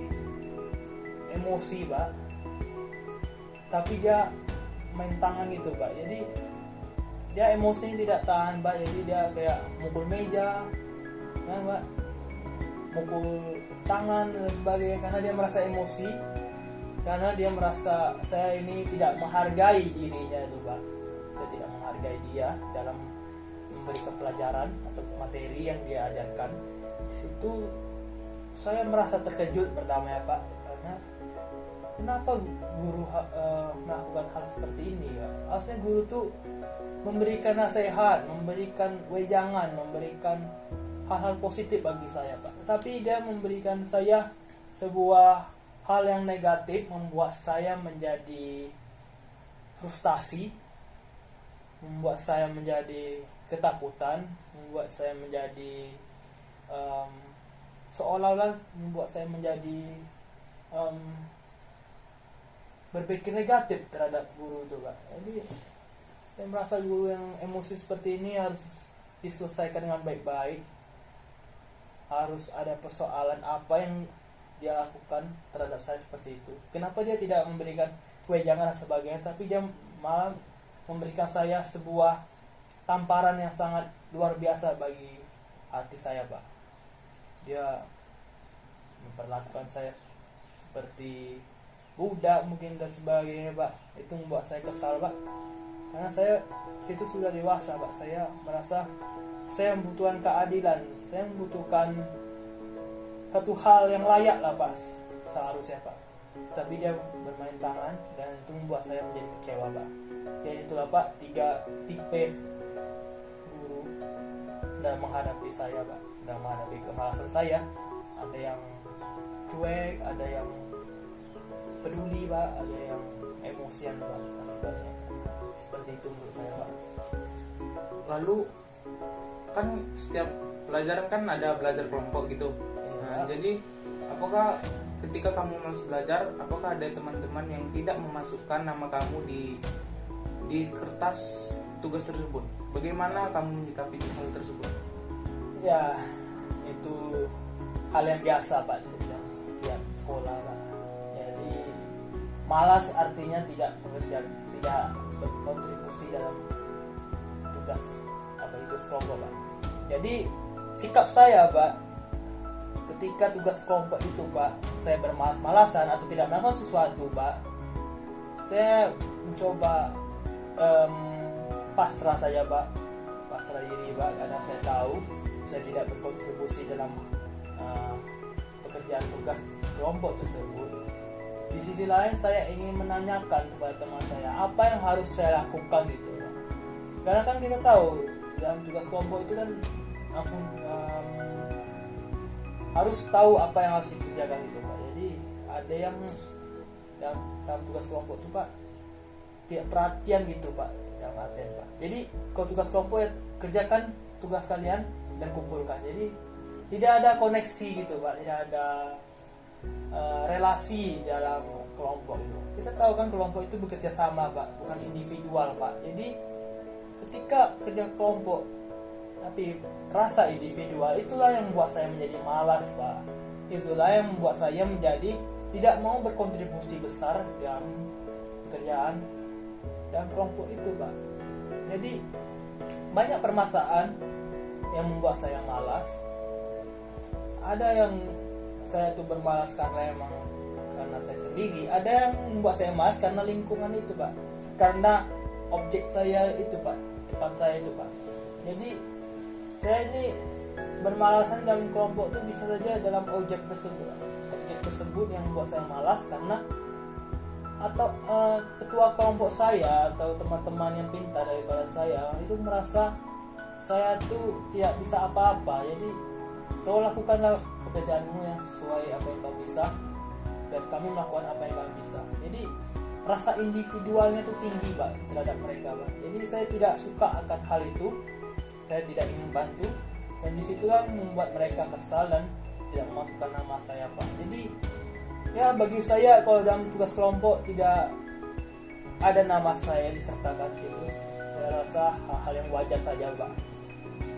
emosi Pak, tapi dia main tangan gitu Pak, jadi dia emosinya tidak tahan Pak, jadi dia kayak mukul meja kan Pak, mukul tangan dan sebagainya, karena dia merasa emosi, karena dia merasa saya ini tidak menghargai dirinya itu Pak. Saya tidak menghargai dia dalam memberikan pelajaran atau materi yang dia ajarkan. Itu saya merasa terkejut pertama ya Pak, karena kenapa guru melakukan hal seperti ini ya? Harusnya guru tuh memberikan nasihat, memberikan wejangan, memberikan hal-hal positif bagi saya Pak. Tapi dia memberikan saya sebuah hal yang negatif, membuat saya menjadi frustasi, membuat saya menjadi ketakutan, membuat saya menjadi seolah-olah membuat saya menjadi berpikir negatif terhadap guru itu Pak. Jadi saya merasa guru yang emosi seperti ini harus diselesaikan dengan baik-baik. Harus ada persoalan apa yang dia lakukan terhadap saya seperti itu. Kenapa dia tidak memberikan wejangan dan sebagainya, tapi dia malah memberikan saya sebuah tamparan yang sangat luar biasa bagi hati saya Pak. Dia memperlakukan saya seperti budak mungkin dan sebagainya Pak. Itu membuat saya kesal Pak, karena saya situ sudah dewasa Pak. Saya merasa saya membutuhkan keadilan, saya membutuhkan satu hal yang layak lah Pak seharusnya Pak. Tapi dia bermain tangan dan itu membuat saya menjadi kecewa Pak. Dan itulah Pak 3 tipe guru dalam menghadapi saya Pak, dalam menghadapi kemalasan saya. Ada yang cuek, ada yang peduli Pak, ada yang emosian Pak, dan sebagainya. Seperti itu menurut saya Pak. Lalu kan setiap pelajaran kan ada belajar kelompok gitu. Nah, jadi apakah ketika kamu masuk belajar, apakah ada teman-teman yang tidak memasukkan nama kamu di kertas tugas tersebut? Bagaimana kamu menyikapi hal tersebut? Ya, itu hal yang biasa Pak di setiap sekolah Pak. Jadi malas artinya tidak bekerja, tidak berkontribusi dalam tugas kelompok Pak. Jadi sikap saya Pak ketika tugas kelompok itu Pak, saya bermalas-malasan atau tidak melakukan sesuatu Pak, saya mencoba pasrah saja Pak, pasrah diri Pak, karena saya tahu saya tidak berkontribusi dalam pekerjaan tugas kelompok tersebut. Di sisi lain saya ingin menanyakan kepada teman saya apa yang harus saya lakukan gitu Pak. Karena kan kita tahu dalam tugas kelompok itu kan langsung harus tahu apa yang harus dikerjakan itu Pak. Jadi ada yang dalam tugas kelompok itu Pak tidak perhatian gitu Pak, yang perhatian Pak. Jadi kalau tugas kelompok ya kerjakan tugas kalian dan kumpulkan. Jadi tidak ada koneksi gitu Pak, tidak ada relasi dalam kelompok itu. Kita tahu kan kelompok itu bekerja sama Pak, bukan individual Pak. Jadi ketika kerja kelompok tapi rasa individual, itulah yang membuat saya menjadi malas Pak. Itulah yang membuat saya menjadi tidak mau berkontribusi besar dalam pekerjaan dan kelompok itu Pak. Jadi banyak permasalahan yang membuat saya malas. Ada yang saya tuh bermalas karena saya sendiri, ada yang membuat saya malas karena lingkungan itu Pak, karena objek saya itu Pak, depan saya itu Pak. Jadi saya ini bermalasan dalam kelompok itu bisa saja dalam objek tersebut yang membuat saya malas, karena atau ketua kelompok saya atau teman-teman yang pintar daripada saya itu merasa saya tuh tidak bisa apa-apa. Jadi kau lakukanlah pekerjaanmu yang sesuai apa yang kau bisa, dan kami melakukan apa yang kami bisa. Jadi rasa individualnya itu tinggi Pak terhadap mereka Pak. Jadi saya tidak suka akan hal itu, saya tidak ingin bantu, dan disitulah membuat mereka kesal dan tidak memasukkan nama saya Pak. Jadi ya bagi saya kalau dalam tugas kelompok tidak ada nama saya disertakan gitu, saya rasa hal-hal yang wajar saja Pak.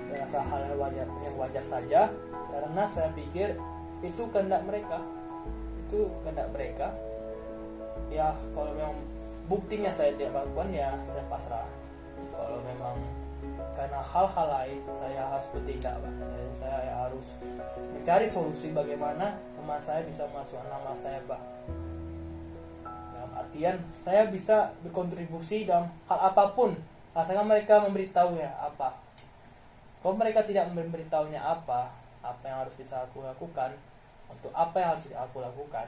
Saya rasa hal yang wajar saja, karena saya pikir itu kehendak mereka. Ya kalau memang buktinya saya tidak melakukan, ya saya pasrah. Kalau memang karena hal-hal lain saya harus bertindak Pak. Jadi saya harus mencari solusi bagaimana teman saya bisa masukkan nama saya Pak. Dalam artian saya bisa berkontribusi dalam hal apapun, asalkan mereka memberitahu ya apa. Kalau mereka tidak memberitahunya apa yang harus bisa aku lakukan, untuk apa yang harus aku lakukan,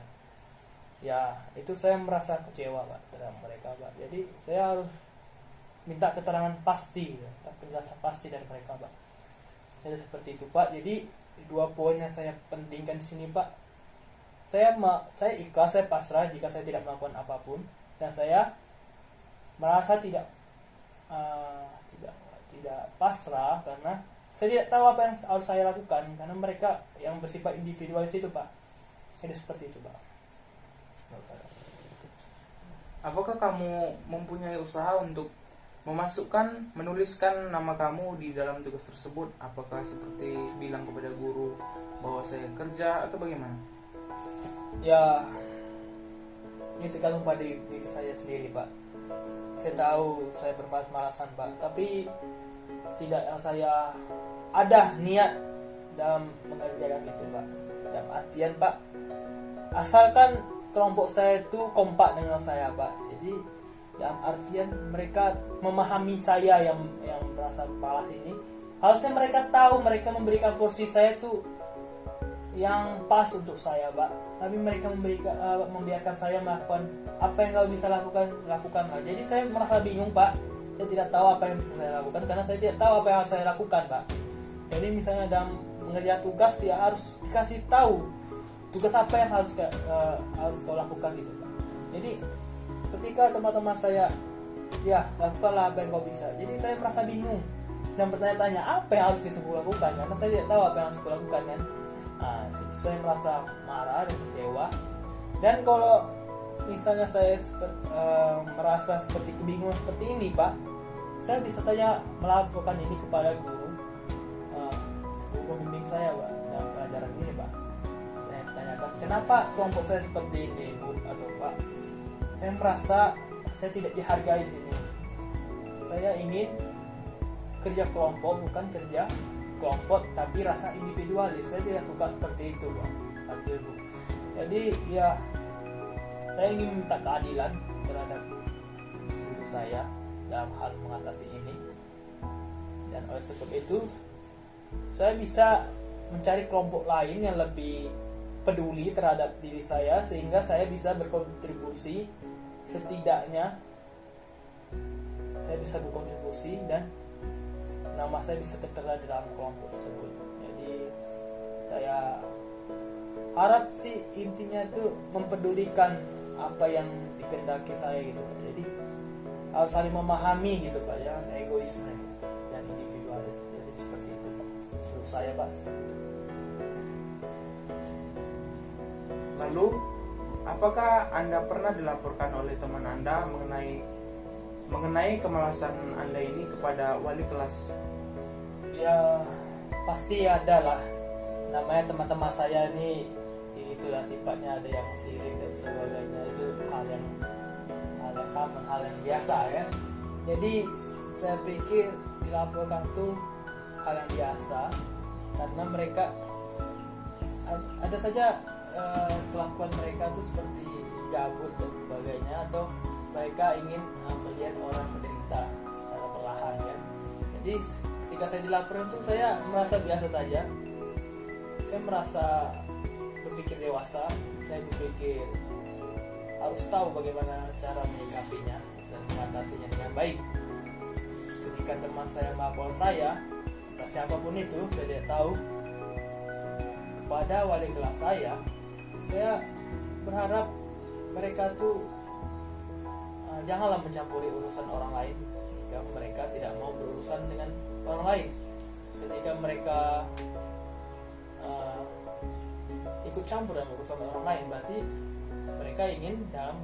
ya itu saya merasa kecewa Pak terhadap mereka Pak. Jadi saya harus minta keterangan pasti, penjelasan pasti dari mereka Pak. Jadi seperti itu Pak. Jadi 2 poin yang saya pentingkan di sini Pak. Saya ikhlas, saya pasrah jika saya tidak melakukan apapun, dan saya merasa tidak pasrah karena saya tidak tahu apa yang harus saya lakukan, karena mereka yang bersifat individualis itu Pak. Jadi seperti itu Pak. Apakah kamu mempunyai usaha untuk menuliskan nama kamu di dalam tugas tersebut? Apakah seperti bilang kepada guru bahwa saya kerja, atau bagaimana? Ya, ini tergantung pada diri saya sendiri Pak. Saya tahu saya bermalas-malasan Pak, tapi setidaknya saya ada niat dalam mengerjakan itu Pak. Dalam artian Pak, asalkan kelompok saya itu kompak dengan saya Pak. Jadi dalam artian mereka memahami saya yang merasa malas ini, harusnya mereka tahu mereka memberikan porsi saya itu yang pas untuk saya Pak. Tapi mereka membiarkan saya melakukan apa yang kau bisa lakukanlah. Jadi saya merasa bingung Pak. Saya tidak tahu apa yang bisa saya lakukan, karena saya tidak tahu apa yang harus saya lakukan Pak. Jadi misalnya dalam mengerjakan tugas, ya harus dikasih tahu tugas apa yang harus kau lakukan gitu Pak. Jadi ketika teman-teman saya, ya lakukanlah apa yang kau bisa, jadi saya merasa bingung dan bertanya-tanya apa yang harus bisa kau lakukan, karena saya tidak tahu apa yang harus kau lakukan kan. Situ saya merasa marah dan kecewa. Dan kalau misalnya saya merasa seperti kebingungan seperti ini Pak, saya bisa saja melakukan ini kepada guru pembimbing saya Pak dalam pelajaran ini Pak. Saya tanyakan, kenapa kelompok saya seperti ini Bu atau Pak? Saya merasa saya tidak dihargai di sini. Saya ingin kerja kelompok, bukan kerja kelompok tapi rasa individualis. Saya tidak suka seperti itu Pak. Jadi ya saya ingin minta keadilan terhadap guru saya dalam hal mengatasi ini. Dan oleh sebab itu saya bisa mencari kelompok lain yang lebih peduli terhadap diri saya, sehingga saya bisa berkontribusi. Setidaknya saya bisa berkontribusi dan nama saya bisa tertera dalam kelompok tersebut. Jadi saya harap sih intinya itu mempedulikan apa yang dikehendaki saya gitu. Jadi harus saling memahami gitu Pak, jangan egoisme dan individualis. Jadi seperti itu Pak. Menurut saya Pak seperti itu. Lalu, apakah Anda pernah dilaporkan oleh teman Anda mengenai kemalasan Anda ini kepada wali kelas? Ya pasti ada lah. Namanya teman-teman saya ini itulah sifatnya, ada yang sirik dan sebagainya. Itu hal yang common, hal yang biasa ya. Jadi saya pikir dilaporkan tuh hal yang biasa, karena mereka ada saja kelakuan mereka tuh seperti gabut dan sebagainya, atau mereka ingin melihat orang menderita secara perlahan ya. Jadi ketika saya dilaporkan tuh saya merasa biasa saja. Saya merasa berpikir dewasa. Saya berpikir harus tahu bagaimana cara menyikapinya dan mengatasinya dengan baik. Ketika teman saya melaporkan saya, entah siapapun itu, saya tidak tahu, kepada wali kelas saya berharap mereka tuh janganlah mencampuri urusan orang lain jika mereka tidak mau berurusan dengan orang lain. Ketika mereka ikut campur dalam urusan orang lain, berarti mereka ingin dalam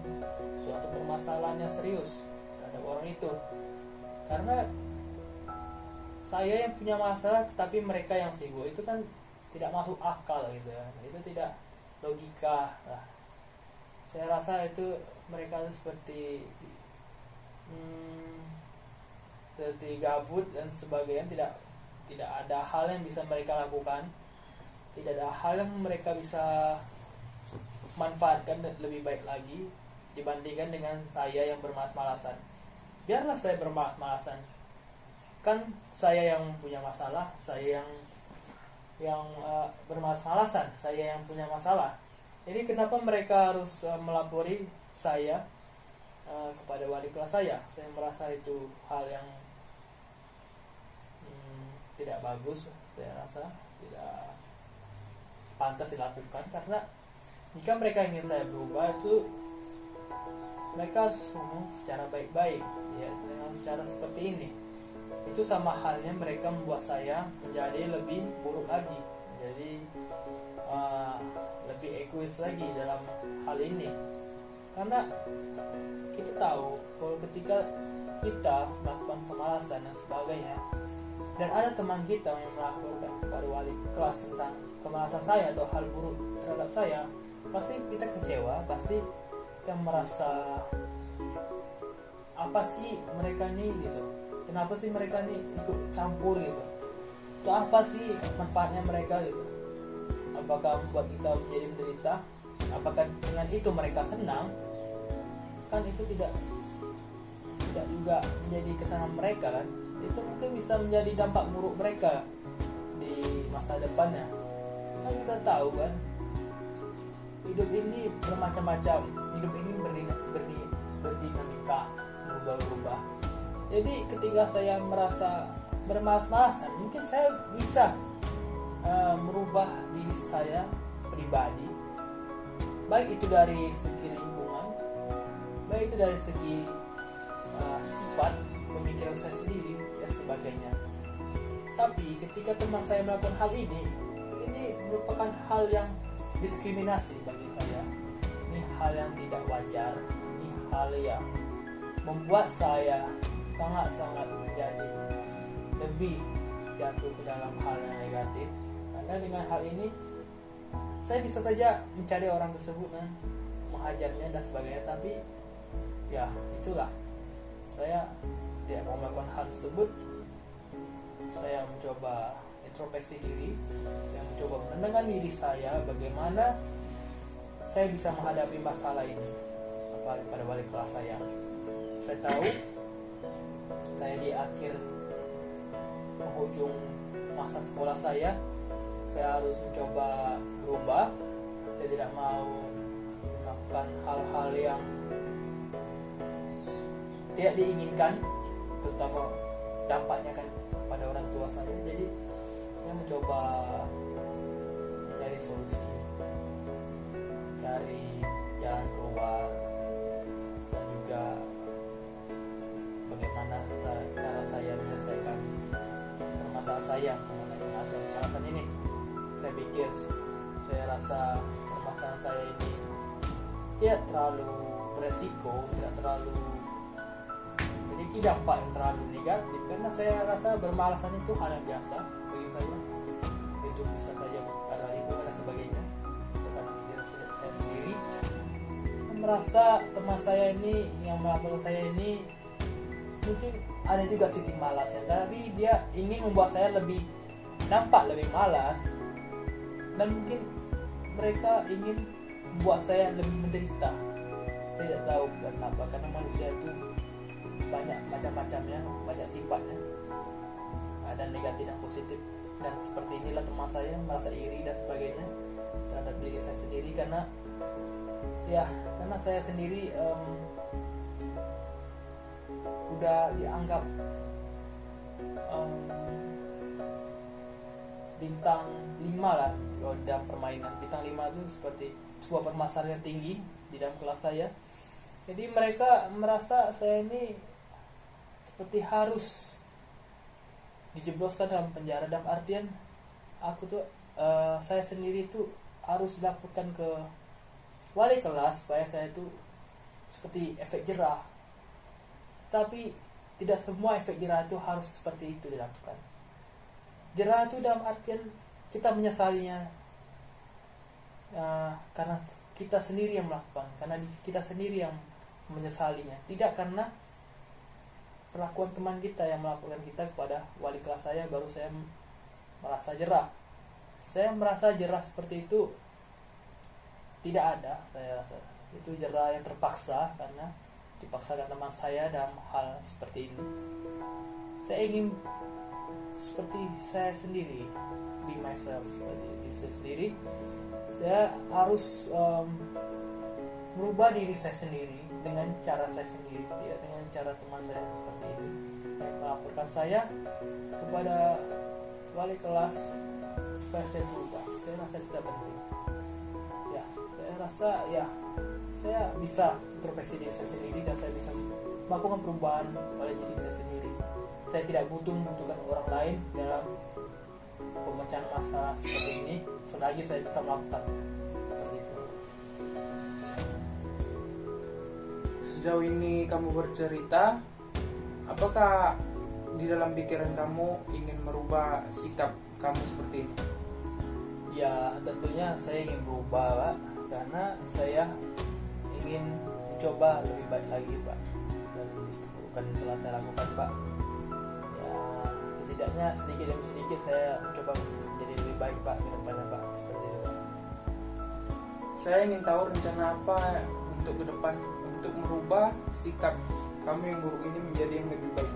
suatu permasalahan yang serius terhadap orang itu, karena saya yang punya masalah tetapi mereka yang sibuk, itu kan tidak masuk akal gitu ya, itu tidak logika lah. Saya rasa itu mereka itu seperti gabut dan sebagainya, tidak ada hal yang bisa mereka lakukan, tidak ada hal yang mereka bisa manfaatkan lebih baik lagi dibandingkan dengan saya yang bermalas-malasan. Biarlah saya bermalas-malasan, kan saya yang punya masalah, saya yang bermalas-malasan, saya yang punya masalah. Jadi kenapa mereka harus melapori saya kepada wali kelas saya? Saya merasa itu hal yang tidak bagus, saya rasa tidak pantas dilakukan, karena jika mereka ingin saya berubah, itu mereka harus ngomong secara baik-baik ya, dengan cara seperti ini. Itu sama halnya mereka membuat saya menjadi lebih buruk lagi, jadi lebih egois lagi dalam hal ini. Karena kita tahu kalau ketika kita melakukan kemalasan dan sebagainya, dan ada teman kita yang melaporkan kepada wali kelas tentang kemalasan saya atau hal buruk terhadap saya, pasti kita kecewa, pasti kita merasa apa sih mereka ini gitu, kenapa sih mereka ini ikut campur gitu, itu apa sih manfaatnya mereka gitu, apakah membuat kita menjadi menderita, apakah dengan itu mereka senang? Kan itu tidak juga menjadi kesenangan mereka kan, itu mungkin bisa menjadi dampak buruk mereka di masa depannya. Kan kita tahu kan, hidup ini bermacam-macam, hidup ini berdinamika, berubah-ubah. Jadi ketika saya merasa bermalas-malasan, mungkin saya bisa merubah diri saya pribadi, baik itu dari segi lingkungan, baik itu dari segi sifat pemikiran saya sendiri dan sebagainya. Tapi ketika teman saya melakukan hal ini merupakan hal yang diskriminasi bagi saya. Ini hal yang tidak wajar, ini hal yang membuat saya sangat-sangat menjadi lebih jatuh ke dalam hal yang negatif. Karena dengan hal ini saya bisa saja mencari orang tersebut dan menghajarnya dan sebagainya, tapi ya itulah, saya tidak mau melakukan hal tersebut. Saya mencoba introspeksi diri, yang mencoba menenangkan diri saya, bagaimana saya bisa menghadapi masalah ini pada wali kelas saya. Saya tahu saya di akhir penghujung masa sekolah saya harus mencoba berubah. Saya tidak mau melakukan hal-hal yang tidak diinginkan, terutama dampaknya kan kepada orang tua saya. Jadi saya mencoba mencari solusi, cari jalan keluar, dan juga bagaimana cara saya menyelesaikan permasalahan saya mengenai kemalasan ini. Saya pikir, saya rasa permasalahan saya ini tidak terlalu beresiko, tidak terlalu memiliki dampak yang terlalu negatif, karena saya rasa bermalasan itu hal yang biasa bagi saya. Itu bisa saja karena lingkungan dan sebagainya, karena diri saya sendiri. Saya merasa teman saya ini yang melakukan saya ini mungkin ada juga sisi malasnya, tapi dia ingin membuat saya nampak lebih malas, dan mungkin mereka ingin membuat saya lebih menderita. Saya tidak tahu kenapa, karena manusia itu banyak macam-macamnya, banyak sifatnya, ada negatif dan positif. Dan seperti inilah teman saya merasa iri dan sebagainya terhadap diri saya sendiri, karena saya sendiri udah dianggap bintang 5 lah dalam permainan. Bintang 5 itu seperti sebuah permasalahan tinggi di dalam kelas saya. Jadi mereka merasa saya ini seperti harus dijebloskan dalam penjara, dalam artian saya sendiri itu harus dilaporkan ke wali kelas supaya saya itu seperti efek jerah. Tapi tidak semua efek jerah itu harus seperti itu dilakukan. Jerah itu dalam artian kita menyesalinya karena kita sendiri yang melakukan, karena kita sendiri yang menyesalinya, tidak karena perlakuan teman kita yang melakukan kita kepada wali kelas saya baru saya merasa jerah. Saya merasa jerah seperti itu tidak ada. Saya rasa itu jerah yang terpaksa karena dipaksakan teman saya dalam hal seperti ini. Saya ingin seperti saya sendiri, be myself, diri saya sendiri. Saya harus merubah diri saya sendiri dengan cara saya sendiri, tidak dengan cara teman saya seperti ini yang melaporkan saya kepada wali kelas supaya saya berubah. Saya rasa tidak penting. Ya, saya rasa ya saya bisa introspeksi diri saya sendiri dan saya bisa melakukan perubahan pada diri saya sendiri. Saya tidak membutuhkan orang lain dalam pemecahan masalah seperti ini. Selagi saya bisa melakukan seperti itu. Sejauh ini kamu bercerita, apakah di dalam pikiran kamu ingin merubah sikap kamu seperti ini? Ya tentunya saya ingin berubah Pak, karena saya ingin mencoba lebih baik lagi Pak, dan itu bukan telah saya lakukan Pak. Ya setidaknya sedikit demi sedikit saya mencoba menjadi lebih baik Pak ke depannya Pak, seperti itu Pak. Saya ingin tahu rencana apa untuk ke depan untuk merubah sikap kamu yang buruk ini menjadi yang lebih baik.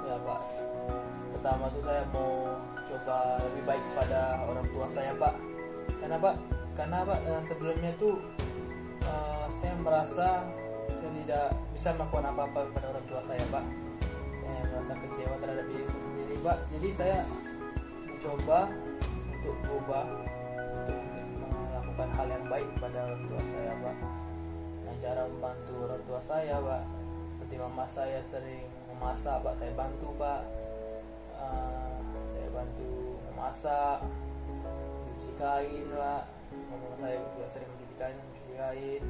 Ya Pak, pertama tuh saya mau coba lebih baik kepada orang tua saya Pak. Karena Pak sebelumnya tuh saya merasa saya tidak bisa melakukan apa-apa kepada orang tua saya Pak. Saya merasa kecewa terhadap diri saya sendiri Pak. Jadi saya mencoba untuk berubah, untuk melakukan hal yang baik kepada orang tua saya Pak, dengan cara membantu orang tua saya Pak. Seperti mama saya sering memasak Pak, saya bantu Pak. Saya bantu memasak, cuci kain Pak. Mama saya juga sering mencuci kain,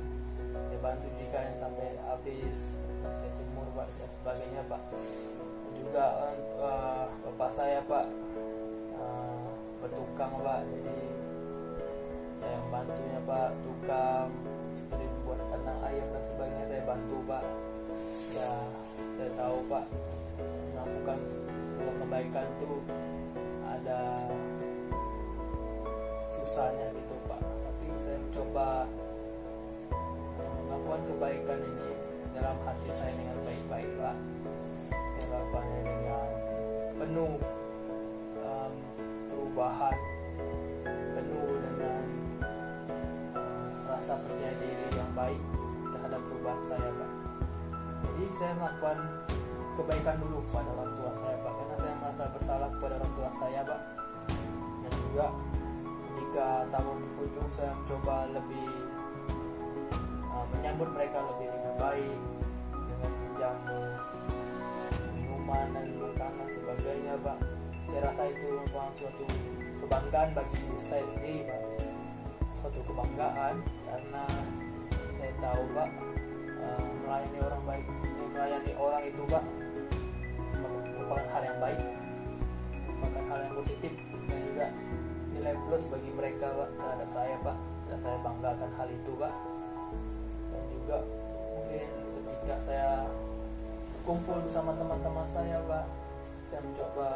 saya bantu cuci kain sampai habis, saya jemur Pak dan sebagainya Pak. Dan juga bapak saya Pak bertukang Pak, jadi saya membantunya Pak, tukang seperti buat kandang ayam dan sebagainya saya bantu Pak. Ya saya tahu Pak, melakukan sebuah kebaikan itu ada susahnya gitu Pak, tapi saya mencoba melakukan kebaikan ini dalam hati saya dengan baik-baik Pak. Saya melakukannya dengan penuh perubahan, penuh dengan rasa percaya diri yang baik terhadap perubahan saya Pak. Jadi saya melakukan kebaikan dulu kepada orang tua saya Pak, karena saya merasa bersalah kepada orang tua saya Pak. Dan juga jika tahun berkunjung saya mencoba lebih menyambut mereka lebih baik dengan menjamu minuman dan makanan sebagainya Pak. Saya rasa itu merupakan suatu kebanggaan bagi diri saya sendiri Pak, suatu kebanggaan karena saya tahu Pak, melayani orang baik, melayani orang itu Pak merupakan hal yang baik, merupakan hal yang positif dan juga nilai plus bagi mereka Pak terhadap saya Pak, dan saya banggakan hal itu Pak. Dan juga mungkin ketika saya kumpul bersama teman-teman saya Pak, saya mencoba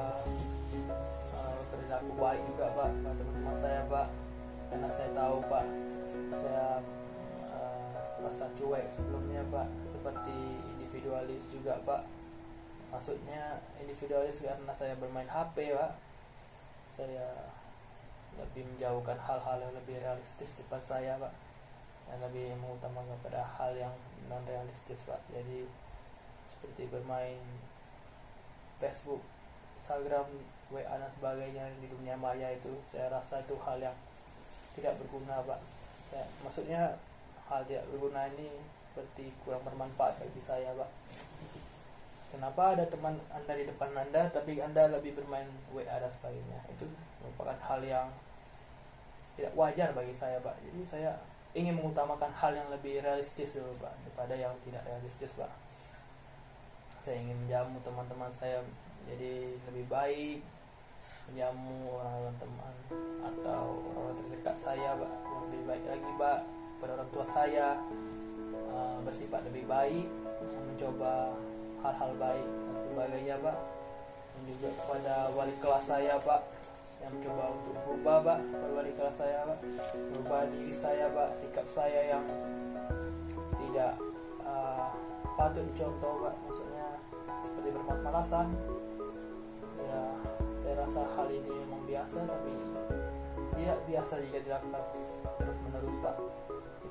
berperilaku baik juga Pak pada teman-teman saya Pak, karena saya tahu Pak saya merasa cuek sebelumnya Pak, seperti individualis juga Pak. Maksudnya individualis karena saya bermain HP Pak, saya lebih menjauhkan hal-hal yang lebih realistis depan saya Pak, dan lebih mengutamakan pada hal yang non realistis Pak. Jadi seperti bermain Facebook, Instagram, WA dan sebagainya di dunia maya itu, saya rasa itu hal yang tidak berguna Pak. Maksudnya hal tidak berguna ini seperti kurang bermanfaat bagi saya Pak. Kenapa ada teman Anda di depan Anda tapi Anda lebih bermain WA dan sebagainya? Itu merupakan hal yang tidak wajar bagi saya Pak. Jadi saya ingin mengutamakan hal yang lebih realistis dulu Pak daripada yang tidak realistis Pak. Saya ingin menjamu teman-teman saya jadi lebih baik, menjamu orang-orang teman atau orang terdekat saya Pak lebih baik lagi Pak, pada orang tua saya bersifat lebih baik, mencoba hal-hal baik dan sebagainya Pak. Dan juga kepada wali kelas saya Pak yang mencoba untuk berubah Pak, kepada wali kelas saya Pak, berubah diri saya Pak, sikap saya yang tidak patut dicontoh Pak, maksudnya seperti bermalas-malasan. Ya, saya rasa hal ini memang biasa, tapi tidak biasa jika dilakukan terus menerus Pak.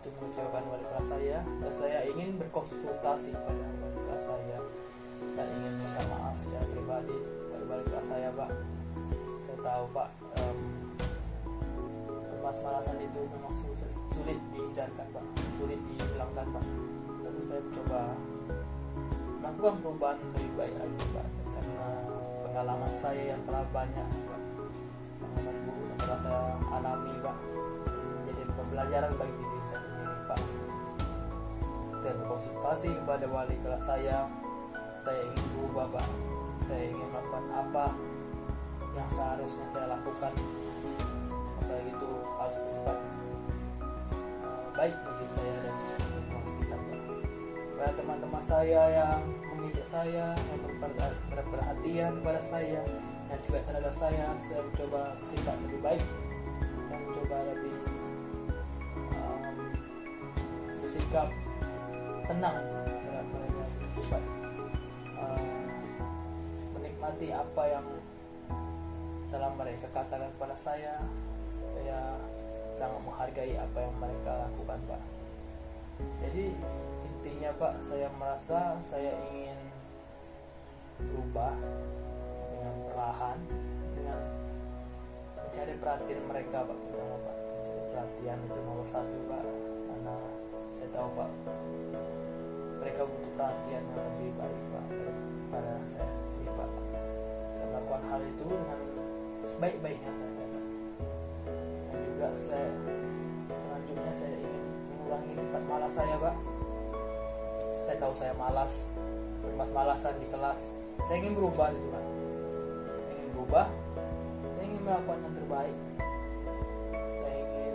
Itu mengecewakan wali kelas saya, dan saya ingin berkonsultasi pada wali kelas saya dan ingin minta maaf secara pribadi pada wali kelas saya Pak. Saya tahu Pak, bermalas-malasan itu memang sulit dihindarkan Pak, sulit dihilangkan Pak. Tapi saya mencoba melakukan perubahan lebih baik lagi Pak, karena pengalaman saya yang telah banyak Pak, pengalaman buruk yang telah saya alami Pak, menjadi pembelajaran bagi diri saya sendiri Pak. Saya berkonsultasi kepada wali kelas saya ingin berubah Pak, saya ingin melakukan apa yang seharusnya saya lakukan, maka itu harus bersifat baik bagi saya dan teman sekitar Pak. Kepada teman-teman saya yang memijak saya, yang berperhatian kepada saya, yang cuek terhadap saya mencoba bersikap lebih baik, dan mencoba lebih bersikap tenang terhadap mereka, bersikap menikmati apa yang telah mereka katakan kepada saya. Saya sangat menghargai apa yang mereka lakukan Pak. Jadi intinya Pak, saya merasa saya ingin berubah dengan perlahan, dengan mencari perhatian mereka Pak, pertama Pak. Mencari perhatian itu nomor satu Pak, karena saya tahu Pak mereka butuh perhatian yang lebih baik Pak pada saya sendiri Pak. Dan melakukan hal itu dengan sebaik-baiknya Pak. Dan juga selanjutnya saya ingin mengurangi sifat malas saya Pak. Saya tahu saya malas, bermalas-malasan di kelas. Saya ingin berubah gitu Pak. Saya ingin berubah, saya ingin melakukan yang terbaik. Saya ingin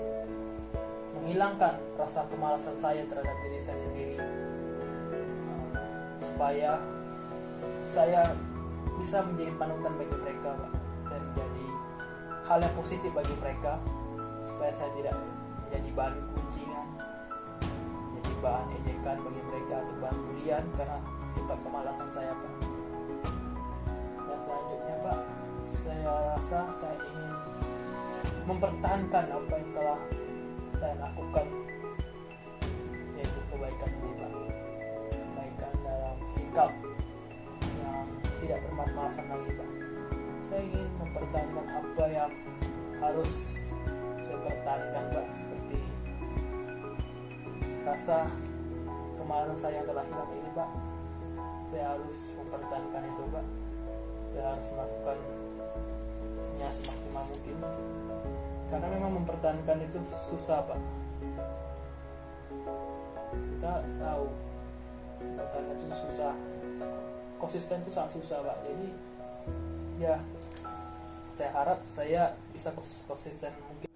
menghilangkan rasa kemalasan saya terhadap diri saya sendiri, supaya saya bisa menjadi panutan bagi mereka Pak, dan menjadi hal yang positif bagi mereka, supaya saya tidak menjadi bahan gunjingan, menjadi bahan ejekan bagi mereka atau bahan bulian karena sifat kemalasan saya Pak. Dan selanjutnya Pak, saya rasa saya ingin mempertahankan apa yang telah saya lakukan, yaitu kebaikan ini Pak, kebaikan dalam sikap yang tidak bermalas-malasan lagi Pak. Saya ingin mempertahankan apa yang harus saya pertahankan Pak, seperti rasa kemalasan saya yang telah hilang ini Pak. Saya harus mempertahankan itu Pak. Saya harus melakukannya semaksimal mungkin, karena memang mempertahankan itu susah Pak. Kita tahu mempertahankan itu susah, konsisten itu sangat susah Pak. Jadi ya, saya harap saya bisa konsisten mungkin.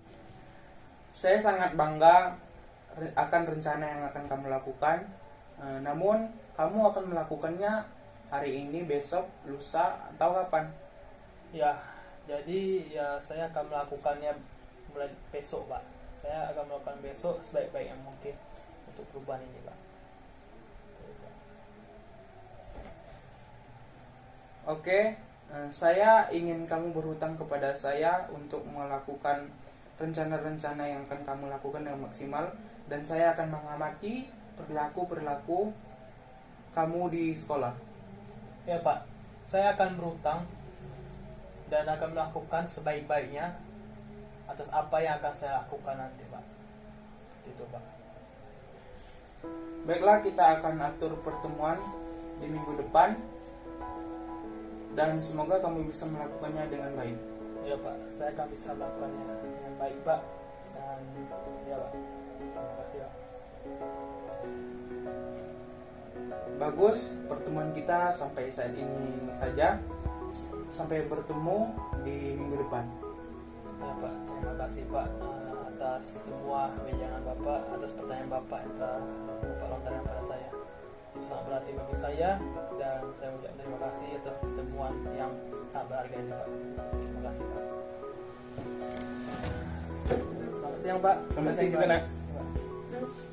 Saya sangat bangga akan rencana yang akan kamu lakukan. Namun kamu akan melakukannya hari ini, besok, lusa, atau kapan? Ya, jadi ya saya akan melakukannya mulai besok Pak. Saya akan melakukan besok sebaik-baik yang mungkin untuk perubahan ini Pak. Oke, saya ingin kamu berhutang kepada saya untuk melakukan rencana-rencana yang akan kamu lakukan dengan maksimal, dan saya akan mengamati perilaku kamu di sekolah. Ya Pak, saya akan berhutang dan akan melakukan sebaik-baiknya atas apa yang akan saya lakukan nanti Pak. Itu Pak. Baiklah, kita akan atur pertemuan di minggu depan, dan semoga kamu bisa melakukannya dengan baik. Ya Pak, saya akan bisa melakukannya dengan baik Pak. Dan ya Pak. Terima kasih Pak. Bagus, pertemuan kita sampai saat ini saja. Sampai bertemu di minggu depan. Ya Pak, terima kasih Pak atas semua wejangan Bapak, atas pertanyaan Bapak yang telah Bapak lontarkan pada saya. Itu sangat berarti bagi saya, dan saya ucapkan terima kasih atas pertemuan yang sangat berharga ini Pak. Terima kasih Pak. Selamat siang Pak. Selamat siang juga, Nak. Terima kasih, Pak.